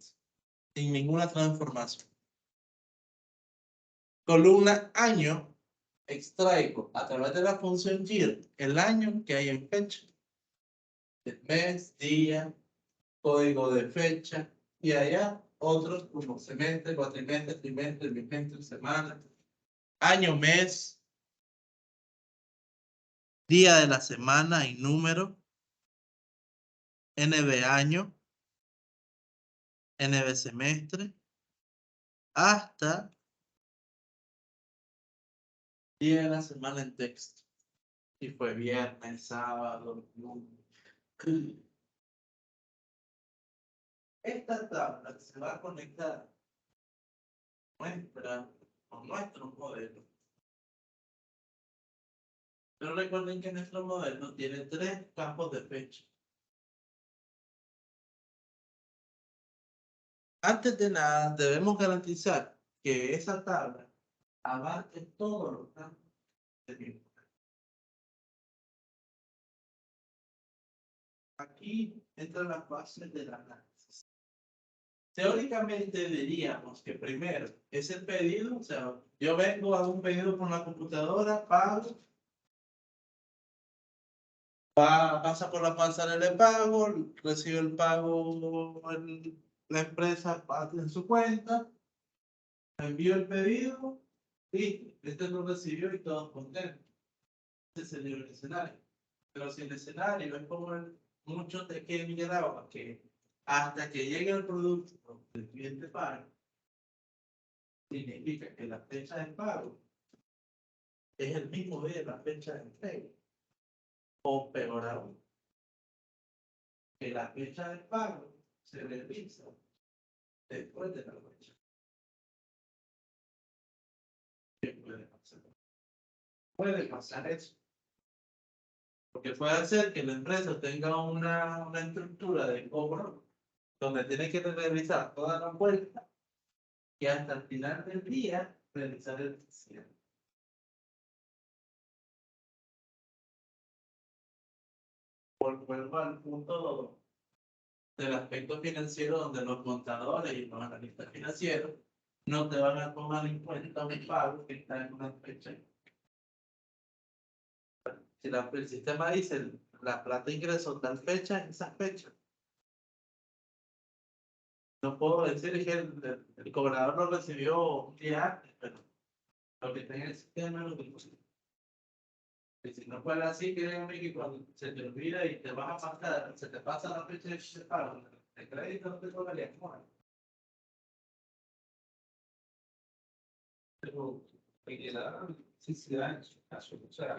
sin ninguna transformación. Columna año, extraigo a través de la función year el año que hay en fecha. El mes, día, código de fecha y allá otros como semestre, cuatrimestre, trimestre, bimestre, semana, año, mes, día de la semana y número, NB año, NB semestre, hasta día de la semana en texto. Si fue viernes, sábado, lunes. Esta tabla se va a conectar con nuestro modelo. Pero recuerden que nuestro modelo tiene 3 campos de fecha. Antes de nada, debemos garantizar que esa tabla abarque todos los campos de tiempo. Aquí entra la fase del análisis. Teóricamente diríamos que primero es el pedido, o sea, yo vengo a un pedido por la computadora, pago, pasa por la pasarela de pago, recibe el pago en la empresa en su cuenta, envío el pedido y este lo recibió y todos contentos. Ese sería el escenario. Pero si el escenario es como muchos de que migraban, que hasta que llegue el producto del cliente paga, significa que la fecha de pago es el mismo día de la fecha de entrega. O peor aún, que la fecha de pago se revisa después de la fecha. ¿Qué puede pasar? Puede pasar eso. Porque puede ser que la empresa tenga una estructura de cobro donde tiene que revisar toda la vuelta y hasta el final del día realizar el cierre. Vuelvo al punto del aspecto financiero donde los contadores y los analistas financieros no te van a tomar en cuenta un pago que está en una fecha. Si el sistema dice la plata ingresó tal fecha, esa fecha. No puedo decir que el cobrador lo recibió un día antes, pero lo que tenga el sistema es lo que posible. Y si no fuera así, créanme que cuando se te olvida y te vas a pasar, se te pasa la fecha de pago, el crédito no te cobraría como pero sí se da en su caso, o sea,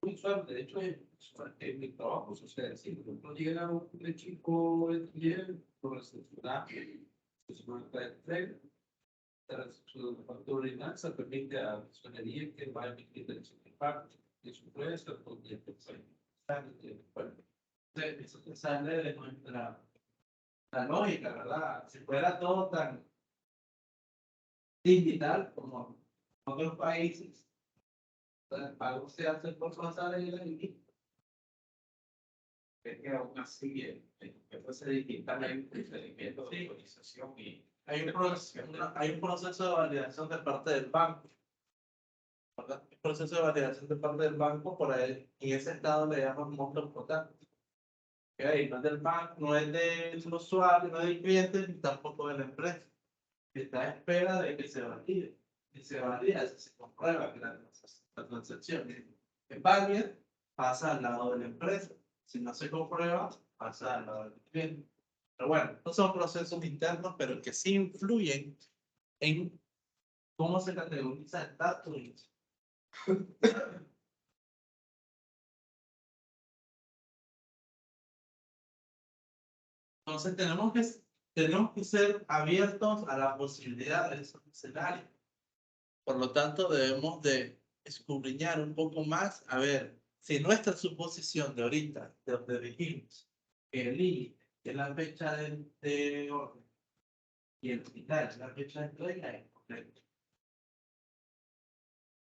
muy suave, de hecho, en mi trabajo sucede así, no llega un chico el por la ciudad, se monta el tren, su factor de finanza permite a la personería que vaya a emitir el parte de su puesto, porque eso sale de nuestra la lógica, ¿verdad? Si fuera todo tan digital como en otros países, el pago se hace por pasarela y que aún así que fuese digitalmente seguimiento de autorización y hay un proceso de validación de parte del banco. ¿Verdad? El proceso de validación de parte del banco, por ahí, en ese estado le llaman monto importante. Okay, no es del banco, no es del usuario, no es del cliente, ni tampoco de la empresa. Está a espera de que se valide. Y se valida, se comprueba que la transacción es válida, pasa al lado de la empresa. Si no se comprueba, pasa al lado del cliente. Pero bueno, no son procesos internos, pero que sí influyen en cómo se categoriza el dato. Entonces tenemos que ser abiertos a la posibilidad de esos escenarios. Por lo tanto, debemos de escudriñar un poco más, a ver, si nuestra suposición de ahorita, de donde dijimos que el límite es la fecha de orden y el final es la fecha de entrega, es correcto.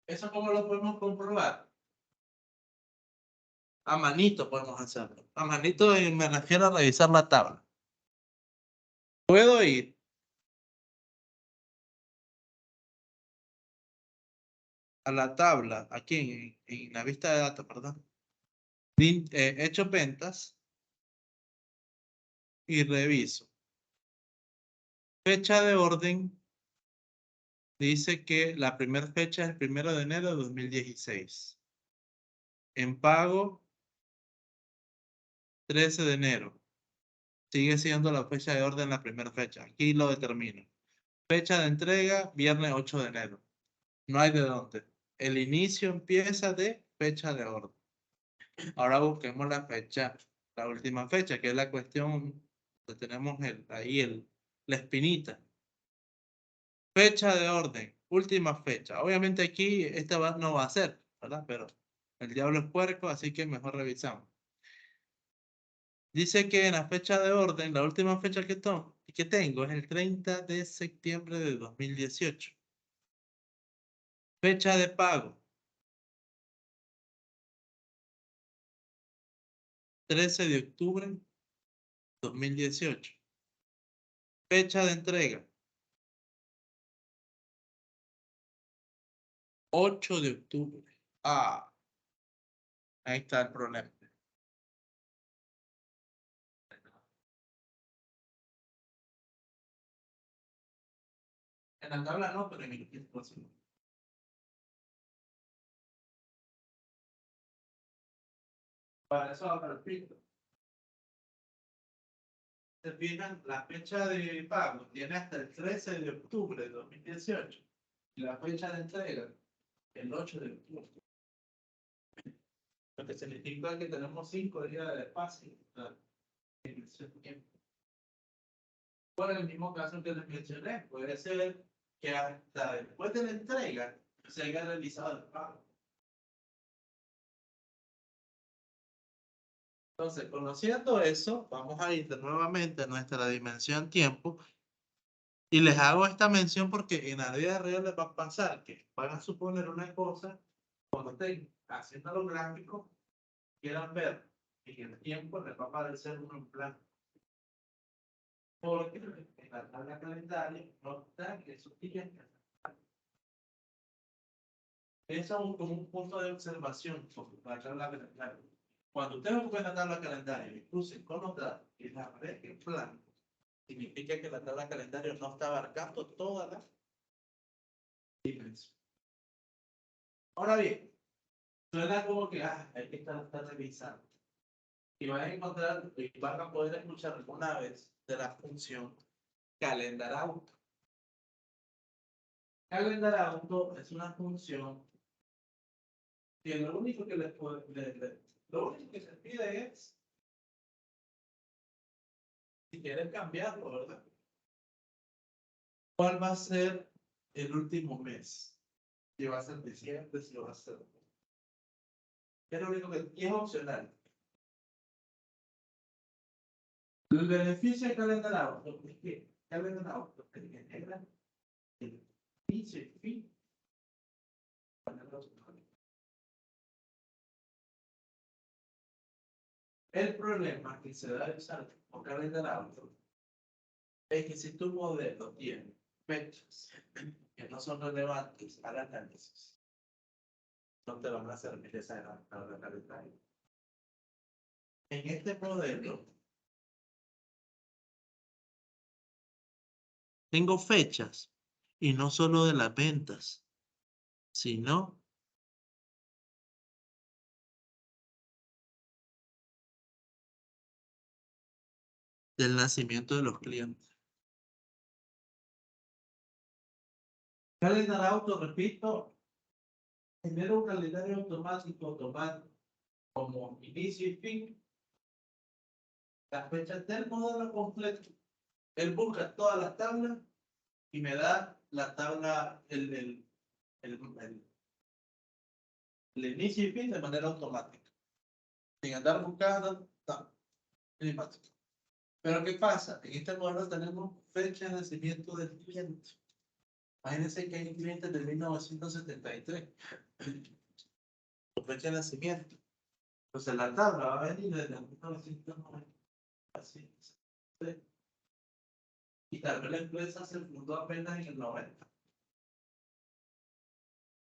¿Eso cómo lo podemos comprobar? A manito podemos hacerlo. A manito me refiero a revisar la tabla. Puedo ir a la tabla, aquí en la vista de datos, perdón. Hecho ventas y reviso. Fecha de orden. Dice que la primera fecha es el 1 de enero de 2016. En pago, 13 de enero. Sigue siendo la fecha de orden la primera fecha. Aquí lo determino. Fecha de entrega, viernes 8 de enero. No hay de dónde. El inicio empieza de fecha de orden. Ahora busquemos la fecha, la última fecha, que es la cuestión que tenemos la espinita. Fecha de orden, última fecha. Obviamente aquí no va a ser, ¿verdad? Pero el diablo es puerco, así que mejor revisamos. Dice que en la fecha de orden, la última fecha que tengo es el 30 de septiembre de 2018. Fecha de pago. 13 de octubre de 2018. Fecha de entrega. 8 de octubre. Ah, ahí está el problema. En la tabla no, pero en el equipo sí. Para eso ahora repito. Se fijan, la fecha de pago tiene hasta el 13 de octubre de 2018 y la fecha de entrega el 8 de octubre. Lo que significa que tenemos 5 días de espacio en ese tiempo. Por el mismo caso que les mencioné, puede ser que hasta después de la entrega se haya realizado el pago. Entonces, conociendo eso, vamos a ir nuevamente a nuestra dimensión tiempo y les hago esta mención porque en la vida real les va a pasar que van a suponer una cosa cuando estén haciendo los gráficos, quieran ver y en el tiempo les va a aparecer uno en blanco. Porque en la tabla calendaria no están esos días. Eso es como un punto de observación sobre la tabla calendaria. Cuando ustedes buscan la tabla calendaria y crucen con los datos y la aparezca en blanco, significa que la tabla calendario no está abarcando toda la dimensión. Ahora bien, suena como que hay que estar revisando. Y van a encontrar, y van a poder escuchar alguna vez de la función calendar auto. Calendar auto es una función que lo único que lo único que se pide es si quieres cambiarlo, ¿verdad? ¿Cuál va a ser el último mes? Si va a ser diciembre, si va a ser... Es lo único que es opcional. El beneficio de calendar auto es que calendar auto te genera el inicio y fin. El problema que se da al usar con calendar auto es que si tu modelo tiene fechas que no son relevantes al análisis, no te van a servir esa calendario. En este modelo tengo fechas y no solo de las ventas, sino del nacimiento de los clientes. Calendar auto, repito, genera un calendario automático como inicio y fin las fechas del modelo completo. Él busca todas las tablas y me da la tabla, el inicio y fin de manera automática. Sin andar buscando, no, climático. Pero ¿qué pasa? En este modelo tenemos fecha de nacimiento del cliente. Imagínense que hay un cliente de 1973. Su fecha de nacimiento. Entonces la tabla va a venir desde 1990. Así. Y tal vez la empresa se fundó apenas en el 90.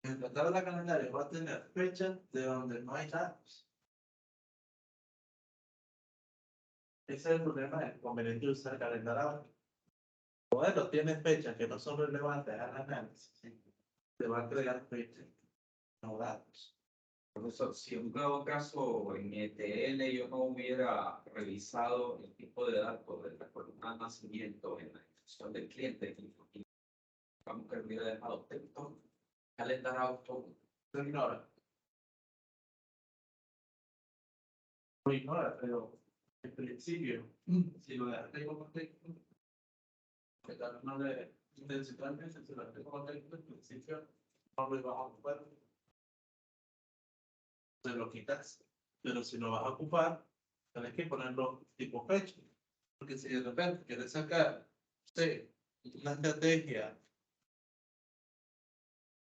En la tabla calendario va a tener fechas de donde no hay datos. Ese es el problema del conveniente de usar calendario. El modelo tiene fechas que no son relevantes al análisis. Se va a crear fechas, no datos. Profesor, si en un dado caso en ETL yo no hubiera revisado el tipo de datos de la columna de nacimiento en la instrucción del cliente, y vamos que hubiera dejado texto, calendario auto, Lo ignora. Lo ignora, pero en principio, si lo dejas ahí como texto, que tal vez no le intencionalmente, si lo dejas como texto, en principio no lo vas a ocupar. Se lo quitas. Pero si lo vas a ocupar, tienes que ponerlo tipo fecha. Porque si de repente quieres sacar, sí, una estrategia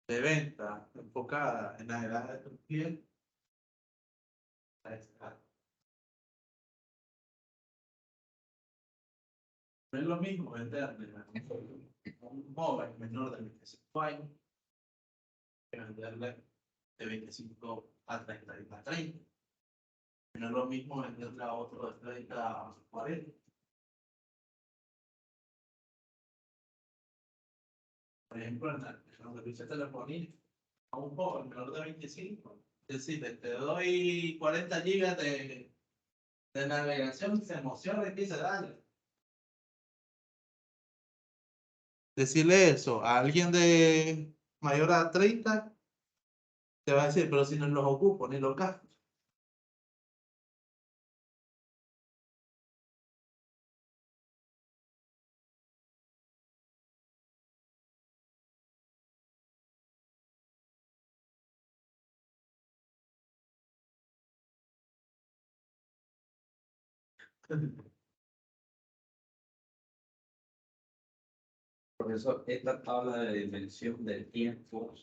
de venta enfocada en la edad de tu cliente, no es lo mismo venderle a un joven menor de 25 años que venderle de 25 a 30 y a 30. No es lo mismo venderle a otro de 30 a 40. Por ejemplo, en el servicio de telefonía, a un joven menor de 25, es decir, te doy 40 gigas de navegación, se emociona y dice, dale. Decirle eso a alguien de mayor a 30, te va a decir, pero si no los ocupo, ni los gasto. Profesor, esta tabla de dimensión del tiempo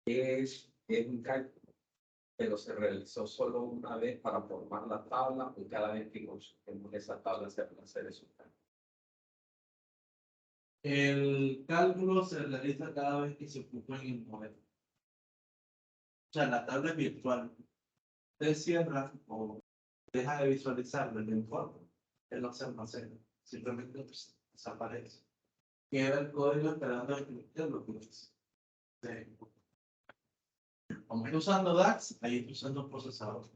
es un cálculo, pero se realizó solo una vez para formar la tabla y cada vez que consultemos esa tabla se van a hacer esos cálculos. El cálculo se realiza cada vez que se ocupa en el modelo. O sea, la tabla es virtual. Usted cierra o deja de visualizarlo en el informe. Él no se almacena. Simplemente desaparece. Queda el código esperando a que usted lo utilice. Como está usando DAX, ahí está usando procesador.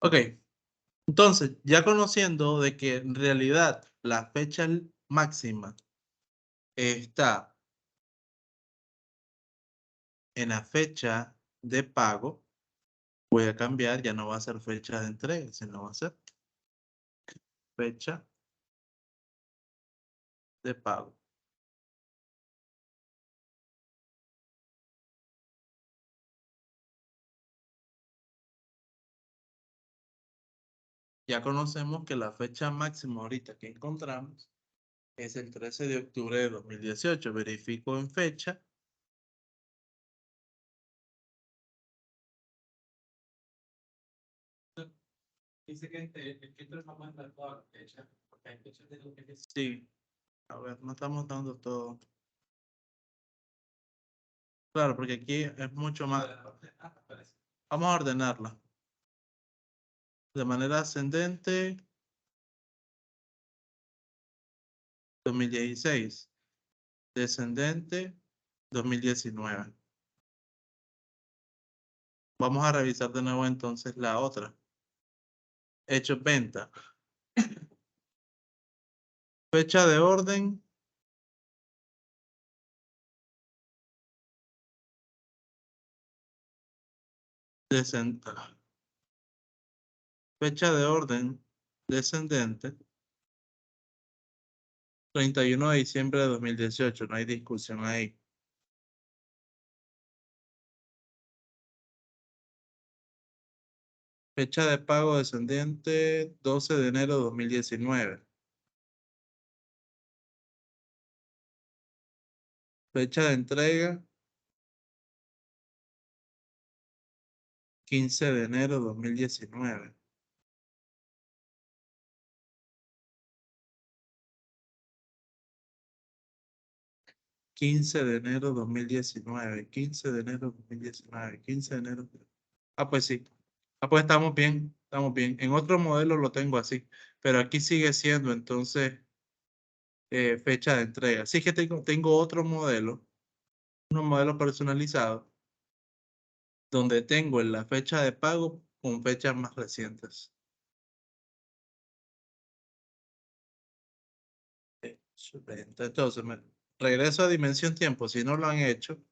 Ok, entonces, ya conociendo de que en realidad la fecha máxima está en la fecha de pago, voy a cambiar, ya no va a ser fecha de entrega, sino va a ser fecha de pago. Ya conocemos que la fecha máxima ahorita que encontramos es el 13 de octubre de 2018. Verifico en fecha. Dice que el filtro no manda toda la fecha, porque hay fechas de lo que es. Sí. A ver, no estamos dando todo. Claro, porque aquí es mucho más. Vamos a ordenarla. De manera ascendente. 2016. Descendente. 2019. Vamos a revisar de nuevo entonces la otra. Hechos venta. Fecha de orden. Fecha de orden descendente. 31 de diciembre de 2018. No hay discusión ahí. Fecha de pago descendiente 12 de enero de 2019. Fecha de entrega 15 de enero de 2019. ...15 de enero 2019... ...15 de enero 2019... ...15 de enero... Ah, pues sí. Ah, pues estamos bien. Estamos bien. En otro modelo lo tengo así. Pero aquí sigue siendo entonces... fecha de entrega. Así que tengo otro modelo. Un modelo personalizado. Donde tengo la fecha de pago con fechas más recientes. Entonces, regreso a dimensión tiempo si no lo han hecho.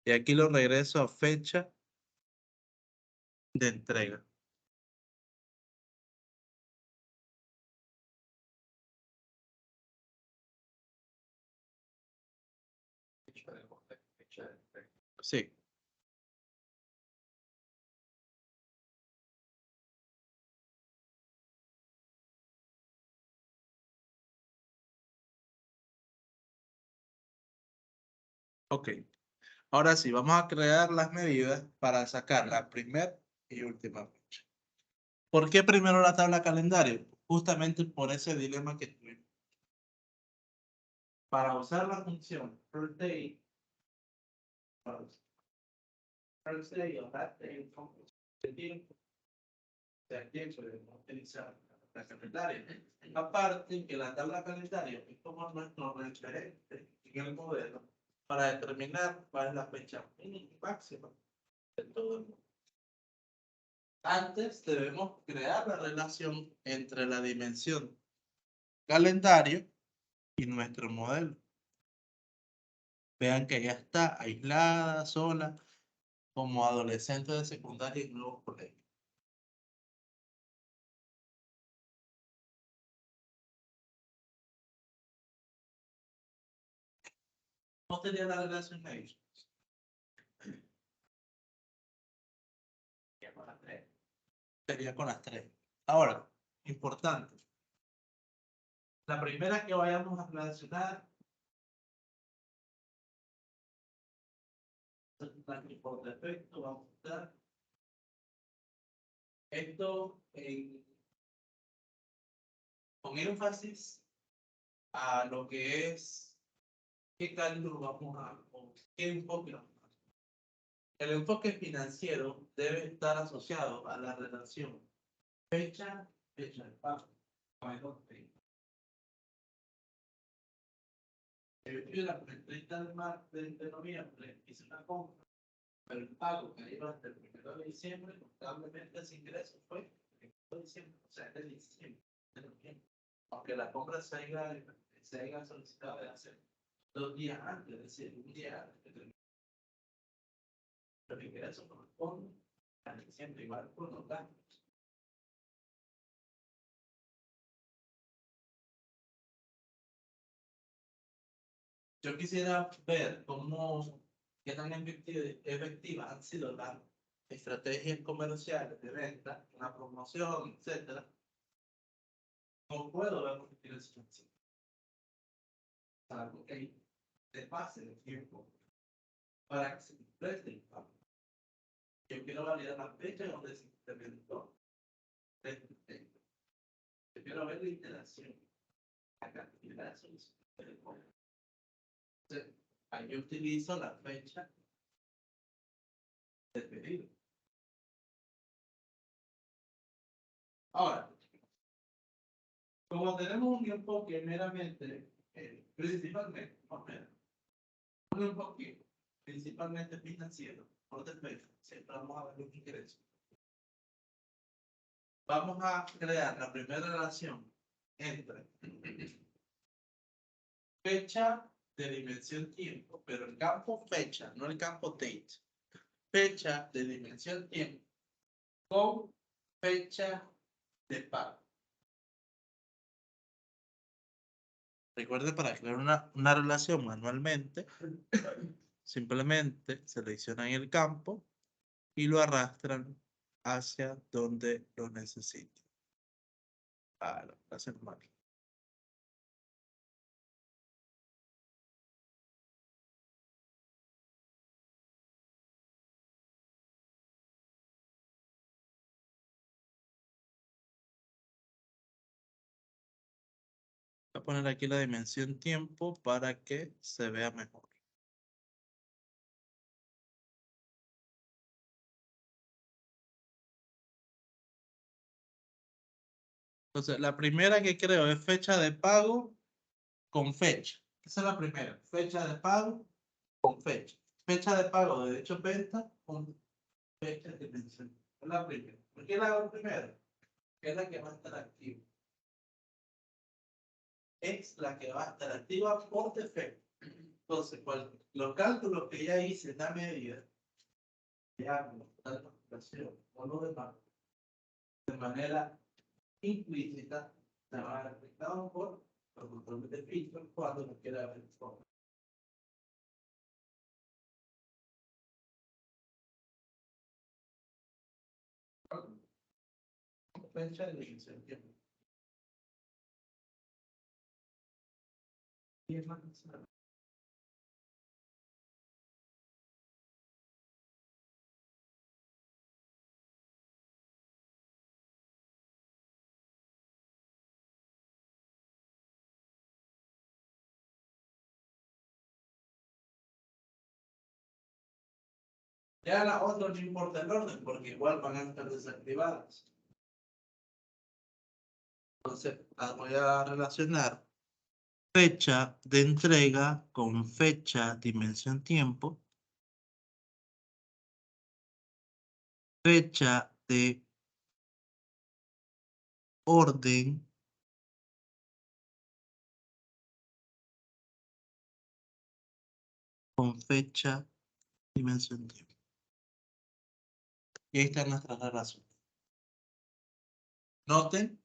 Y aquí lo regreso a fecha de entrega. Sí. Ok. Ahora sí, vamos a crear las medidas para sacar la primera y última fecha. ¿Por qué primero la tabla calendario? Justamente por ese dilema que tuvimos. Para usar la función first day o last day, el tiempo, podemos utilizar la calendario. Aparte que la tabla calendario es como nuestro referente en el modelo para determinar cuál es la fecha mínima y máxima de todo el mundo. Antes debemos crear la relación entre la dimensión calendario y nuestro modelo. Vean que ya está aislada, sola, como adolescente de secundaria y nuevos colegios. ¿Cómo sería la relación ahí? Sería con las tres. Ahora, importante. La primera que vayamos a relacionar, aquí por defecto, vamos a dar esto con énfasis a lo que es qué cálculo vamos a, o qué enfoque vamos a hacer. El enfoque financiero debe estar asociado a la relación fecha de pago. Yo la 30 de noviembre hice una compra, pero el pago que iba hasta el 1 de diciembre, contablemente ese ingreso fue el 1 de diciembre, o sea, de diciembre, de noviembre. Aunque la compra se haya solicitado de hacer 2 días antes, es decir, un día antes del ingreso corresponde a diciembre, igual por los gastos. Yo quisiera ver qué tan efectivas han sido las estrategias comerciales de venta, una promoción, etcétera. No puedo ver porque tiene situación. Algo que hay de base de tiempo para que se complete el pago. Yo quiero validar la fecha donde se implementó. Yo quiero ver la iteración, la cantidad de solicitudes de compra. Ahí yo utilizo la fecha de pedido. Ahora, como tenemos un enfoque meramente, principalmente, un enfoque principalmente financiero, por defecto, siempre vamos a ver los ingresos. Vamos a crear la primera relación entre fecha de dimensión tiempo, pero el campo fecha, no el campo date. Fecha de dimensión tiempo con fecha de pago. Recuerde, para crear una relación manualmente, simplemente seleccionan el campo y lo arrastran hacia donde lo necesiten. Para hacer mal. Voy a poner aquí la dimensión tiempo para que se vea mejor. Entonces, la primera que creo es fecha de pago con fecha. Esa es la primera. Fecha de pago con fecha. Fecha de pago de derecho venta con fecha de dimensión. Es la primera. ¿Por qué la hago primero? Es la que va a estar activa. Es la que va a estar activa por defecto. Entonces, los cálculos que ya hice en la medida, ya la calculación o lo demás, de manera implícita, se van a ver afectados por los controles de filtro cuando no quiera ver el fondo. Fecha de dimensión tiempo. Y es más necesario. Ya la otra no importa el orden, porque igual van a estar desactivadas. Entonces, voy a relacionar fecha de entrega con fecha, dimensión, tiempo. Fecha de orden con fecha, dimensión, tiempo. Y ahí está nuestra relación. Noten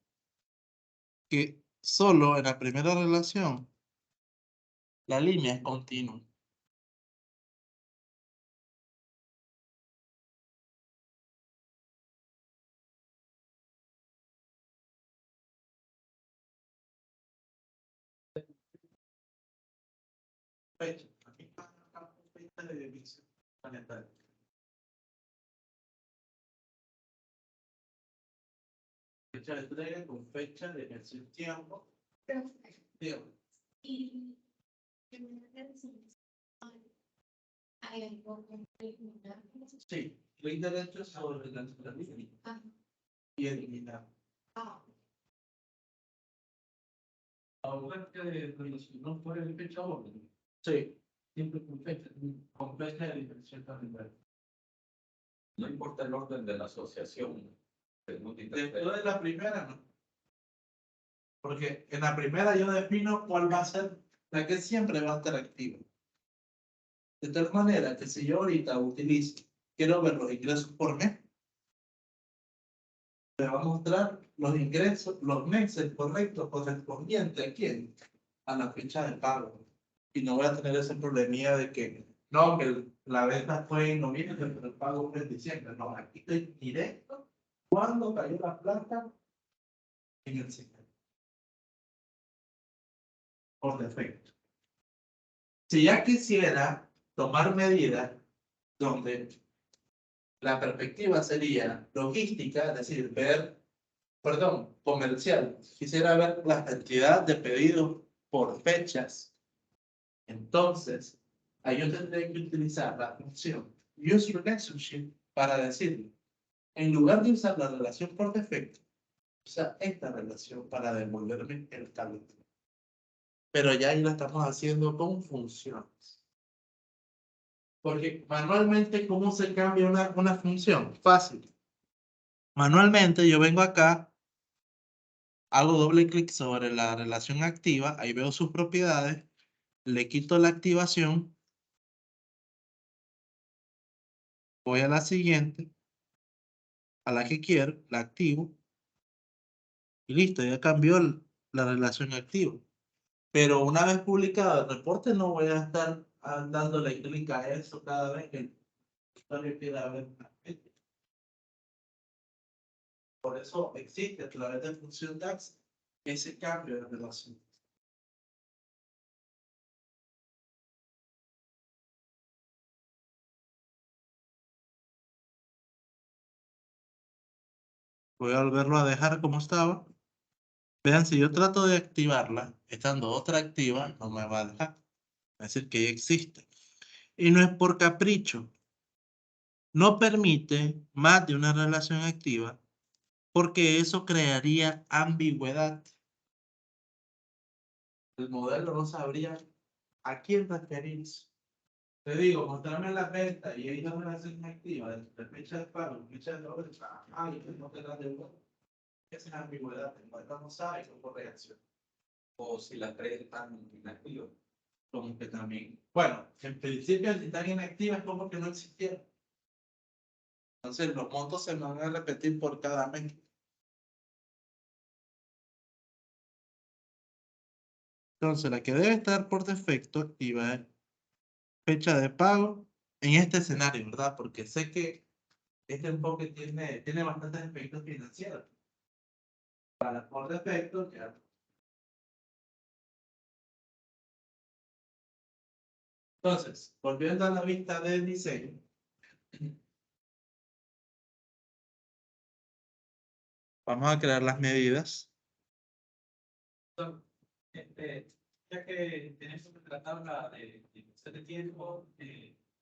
que solo en la primera relación la línea es continua. Fecha. Aquí está la fecha de división planetaria. Fecha de entrega con fecha de dimensión tiempo. Tiempo. Y hay algo que eliminar. Sí, clic derecho sobre la línea Ah. y eliminar. Ah. Ahora que no puede fecha orden. Sí, siempre con fecha de dimensión planetaria. No importa el orden de la asociación. Después de la primera, no. Porque en la primera yo defino cuál va a ser la que siempre va a estar activa. De tal manera que si yo ahorita utilizo, quiero ver los ingresos por mes, me va a mostrar los ingresos, los meses correctos correspondientes a quién, a la fecha de pago. Y no voy a tener ese problemilla de que no, que la venta fue en noviembre, pero el pago fue en diciembre. No, aquí estoy directo cuando cayó la plata en el sistema. Por defecto. Si ya quisiera tomar medidas donde la perspectiva sería logística, es decir, comercial, quisiera ver la cantidad de pedidos por fechas, entonces ahí yo tendré que utilizar la función use relationship para decirle, en lugar de usar la relación por defecto, usa esta relación para devolverme el calor. Pero ya ahí lo estamos haciendo con funciones. Porque manualmente, ¿cómo se cambia una función? Fácil. Manualmente yo vengo acá, hago doble clic sobre la relación activa, ahí veo sus propiedades, le quito la activación, voy a la siguiente, a la que quiero, la activo, y listo, ya cambió la relación activa. Pero una vez publicado el reporte, no voy a estar dándole clic a eso cada vez que el usuario quiera ver una métrica. Por eso existe a través de función DAX ese cambio de relación. Voy a volverlo a dejar como estaba. Vean, si yo trato de activarla, estando otra activa, no me va a dejar. Es decir, que ya existe. Y no es por capricho. No permite más de una relación activa porque eso crearía ambigüedad. El modelo no sabría a quién referirse. Te digo, mostrarme la venta y hay una relación activa de fecha de pago, fecha de pago, no te la debo. Esa es ambigüedad, el modelo no sabe cómo reacciona. O si las tres están inactivas. Como que también. Bueno, en principio si están inactivas como que no existieron. Entonces los montos se van a repetir por cada mes. Entonces la que debe estar por defecto activa es fecha de pago en este escenario, ¿verdad? Porque sé que este enfoque tiene bastantes efectos financieros. Para por defecto, ya. Entonces, volviendo a la vista de diseño. Vamos a crear las medidas. Ya que tenemos nuestra tabla de tiempo,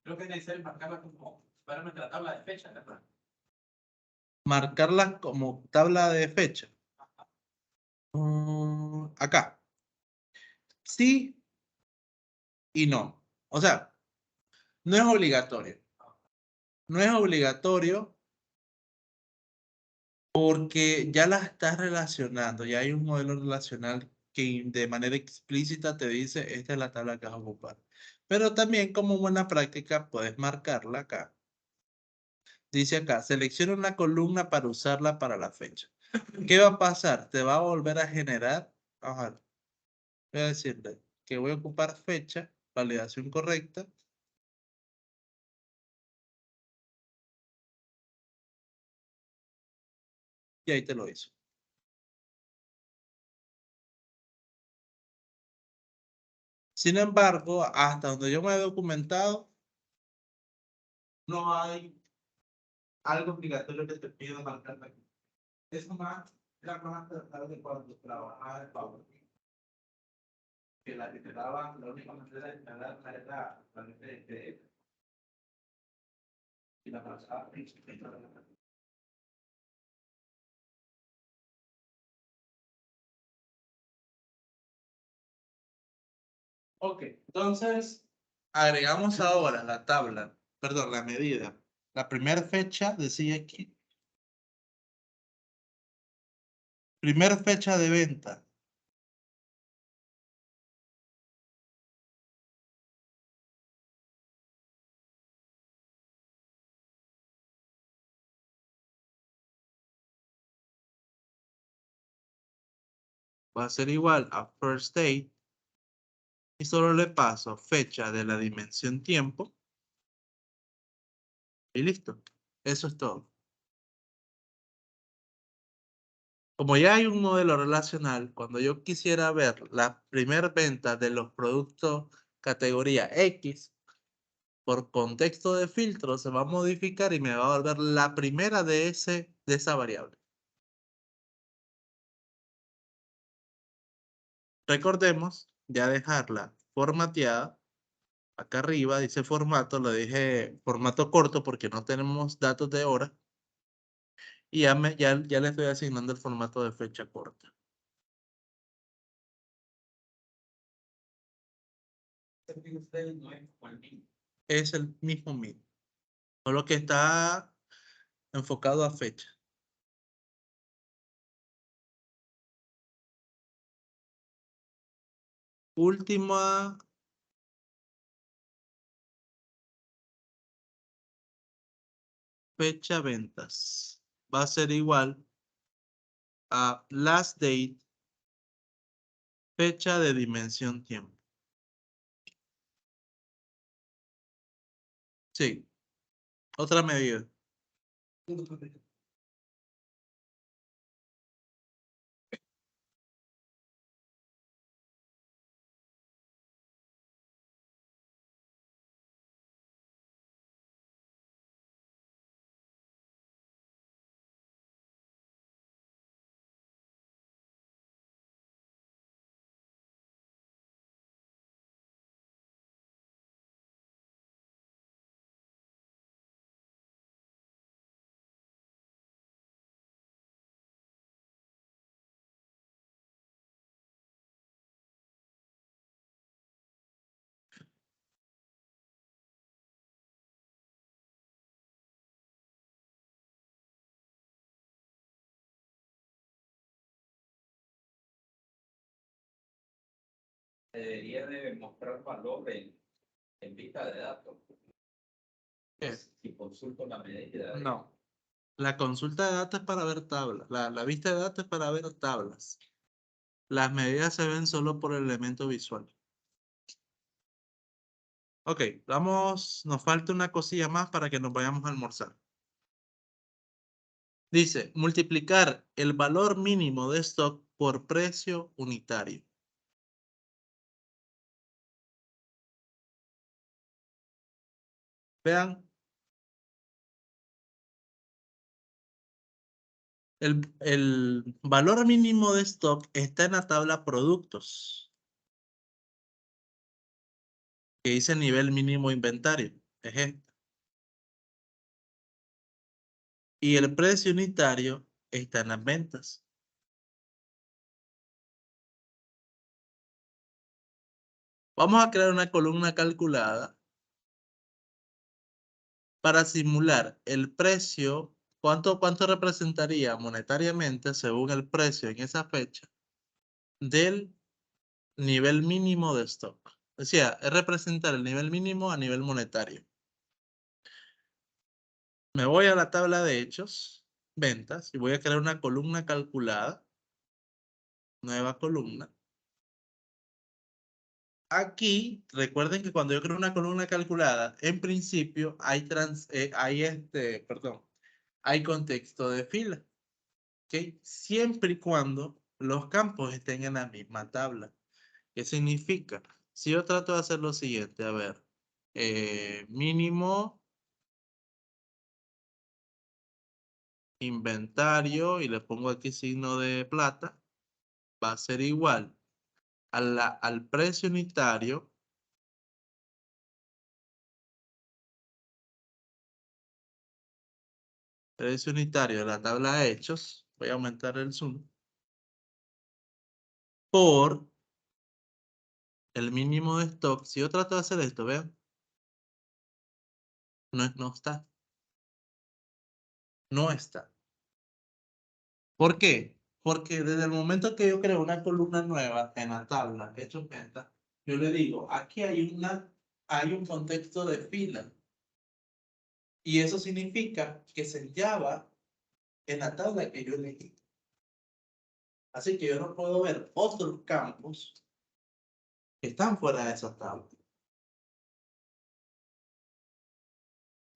creo que es necesario marcarla como para nuestra tabla de fecha, ¿verdad? Marcarlas como tabla de fecha. Acá. Sí y no. O sea, no es obligatorio. No es obligatorio porque ya las estás relacionando. Ya hay un modelo relacional que de manera explícita te dice, esta es la tabla que vas a ocupar. Pero también como buena práctica puedes marcarla acá. Dice acá, selecciona una columna para usarla para la fecha. ¿Qué va a pasar? Te va a volver a generar. Ajá. Voy a decirle que voy a ocupar fecha, validación correcta. Y ahí te lo hizo. Sin embargo, hasta donde yo me he documentado, no hay algo obligatorio que te pida marcar aquí. Eso más, era más tratar de cuando trabajaba en PowerPoint. Que la que te daba, la única manera de instalar era la de y la pasaba. Ok, entonces agregamos ahora la tabla, perdón, la medida. La primera fecha decía aquí. Primera fecha de venta. Va a ser igual a first date. Y solo le paso fecha de la dimensión tiempo. Y listo. Eso es todo. Como ya hay un modelo relacional, cuando yo quisiera ver la primera venta de los productos categoría X, por contexto de filtro se va a modificar y me va a volver la primera de esa variable. Recordemos ya dejarla formateada Acá arriba dice formato, le dije formato corto porque no tenemos datos de hora. Y ya le estoy asignando el formato de fecha corta. No es como el mismo. Es el mismo MIT, solo que está enfocado a fecha. Última fecha ventas. Va a ser igual a last date, fecha de dimensión tiempo. Sí. Otra medida. Debería de mostrar valor en vista de datos. ¿Qué? Si consulto la medida. No. La consulta de datos es para ver tablas. La vista de datos es para ver tablas. Las medidas se ven solo por el elemento visual. Ok, vamos, nos falta una cosilla más para que nos vayamos a almorzar. Dice, multiplicar el valor mínimo de stock por precio unitario. Vean. El valor mínimo de stock está en la tabla productos, que dice nivel mínimo inventario. Es este. Y el precio unitario está en las ventas. Vamos a crear una columna calculada para simular el precio, cuánto representaría monetariamente según el precio en esa fecha del nivel mínimo de stock. O sea, es representar el nivel mínimo a nivel monetario. Me voy a la tabla de hechos, ventas, y voy a crear una columna calculada. Nueva columna. Aquí, recuerden que cuando yo creo una columna calculada, en principio hay hay contexto de fila. ¿Ok? Siempre y cuando los campos estén en la misma tabla. ¿Qué significa? Si yo trato de hacer lo siguiente, a ver, mínimo inventario y le pongo aquí signo de plata, va a ser igual al precio unitario de la tabla de hechos, voy a aumentar el zoom, por el mínimo de stock. Si yo trato de hacer esto, vean, no está. No está. ¿Por qué? Porque desde el momento que yo creo una columna nueva en la tabla hechos venta, yo le digo, aquí hay un contexto de fila. Y eso significa que se hallaba en la tabla que yo elegí. Así que yo no puedo ver otros campos que están fuera de esa tabla.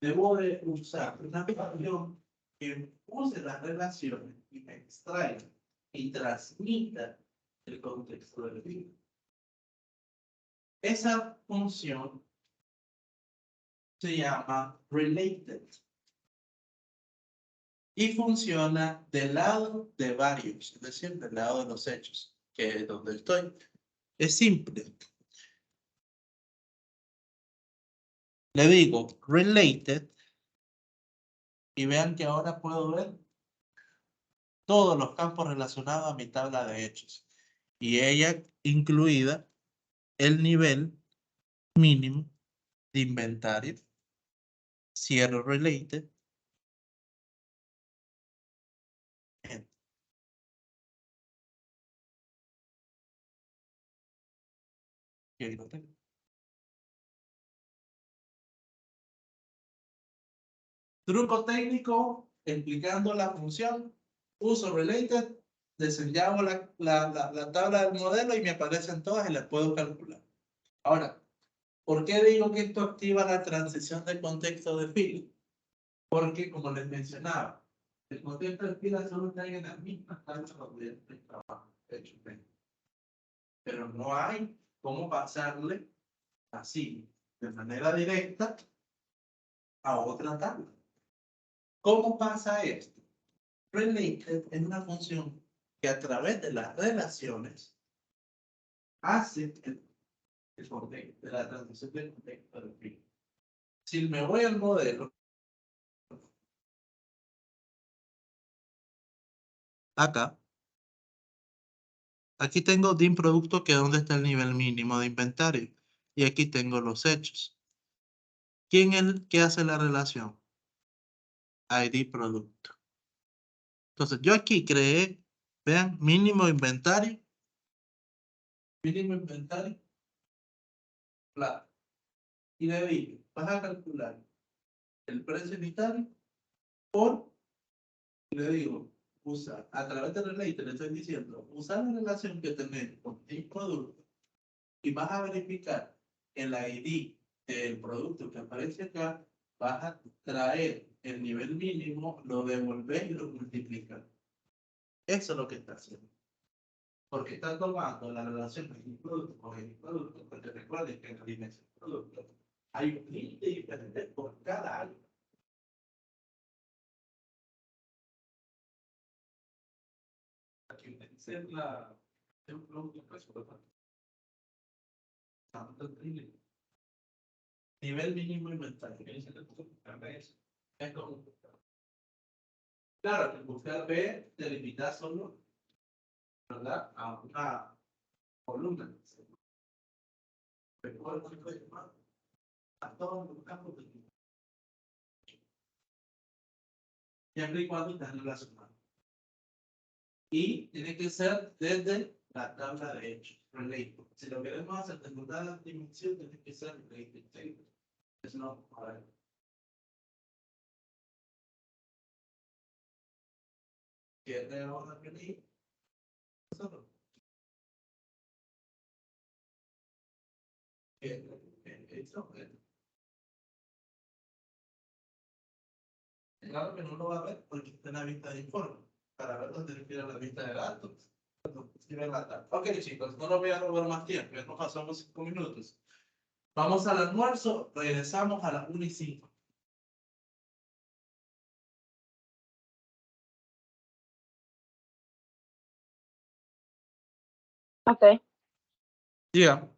Debo de usar una función que use las relaciones y me extraiga y transmita el contexto del fila. Esa función se llama related y funciona del lado de varios, es decir, del lado de los hechos, que es donde estoy. Es simple. Le digo related y vean que ahora puedo ver todos los campos relacionados a mi tabla de hechos y ella incluida el nivel mínimo de inventario, cierro related, enter. Y ahí lo tengo. Truco técnico explicando la función, uso related, desenllavo la tabla del modelo y me aparecen todas y las puedo calcular. Ahora, ¿por qué digo que esto activa la transición de contexto de fila? Porque, como les mencionaba, el contexto de fila solo está en las mismas tablas donde el trabajo hecho. Pero no hay cómo pasarle así, de manera directa, a otra tabla. ¿Cómo pasa esto? Related es una función que a través de las relaciones hace el contexto, de la transición del contexto del fila. Si me voy al modelo, acá, aquí tengo DIN producto, que es donde está el nivel mínimo de inventario. Y aquí tengo los hechos. ¿Quién es el que hace la relación? ID producto. Entonces, yo aquí creé, vean, mínimo inventario, claro. Y le digo, vas a calcular el precio unitario por, le digo, usa, a través de related le estoy diciendo, usa la relación que tenés con el producto y vas a verificar el ID del producto que aparece acá, vas a traer el nivel mínimo, lo devolver y lo multiplicas. Eso es lo que está haciendo. Porque está tomando la relación de un producto con el producto, porque recuerden que en la dimensión del producto hay un límite diferente por cada área. Aquí dice de un producto precio total. Nivel mínimo inventario. Es como claro, que buscar B te limita solo, ¿verdad?, a una columna. A todos los campos de siempre y cuando estén relacionados. Y tiene que ser desde la tabla de hechos, related. Si lo queremos hacer desde la dimensión, tiene que ser related table. Eso no, a ver. ¿Quiere ahora venir? Solo. Claro que no lo va a ver porque está en la vista de informe. Para verlo tiene que ir a la vista de datos. Ok, chicos, no lo voy a robar más tiempo. Ya nos pasamos 5 minutos. Vamos al almuerzo. Regresamos a las 1:05. Ok. Yeah.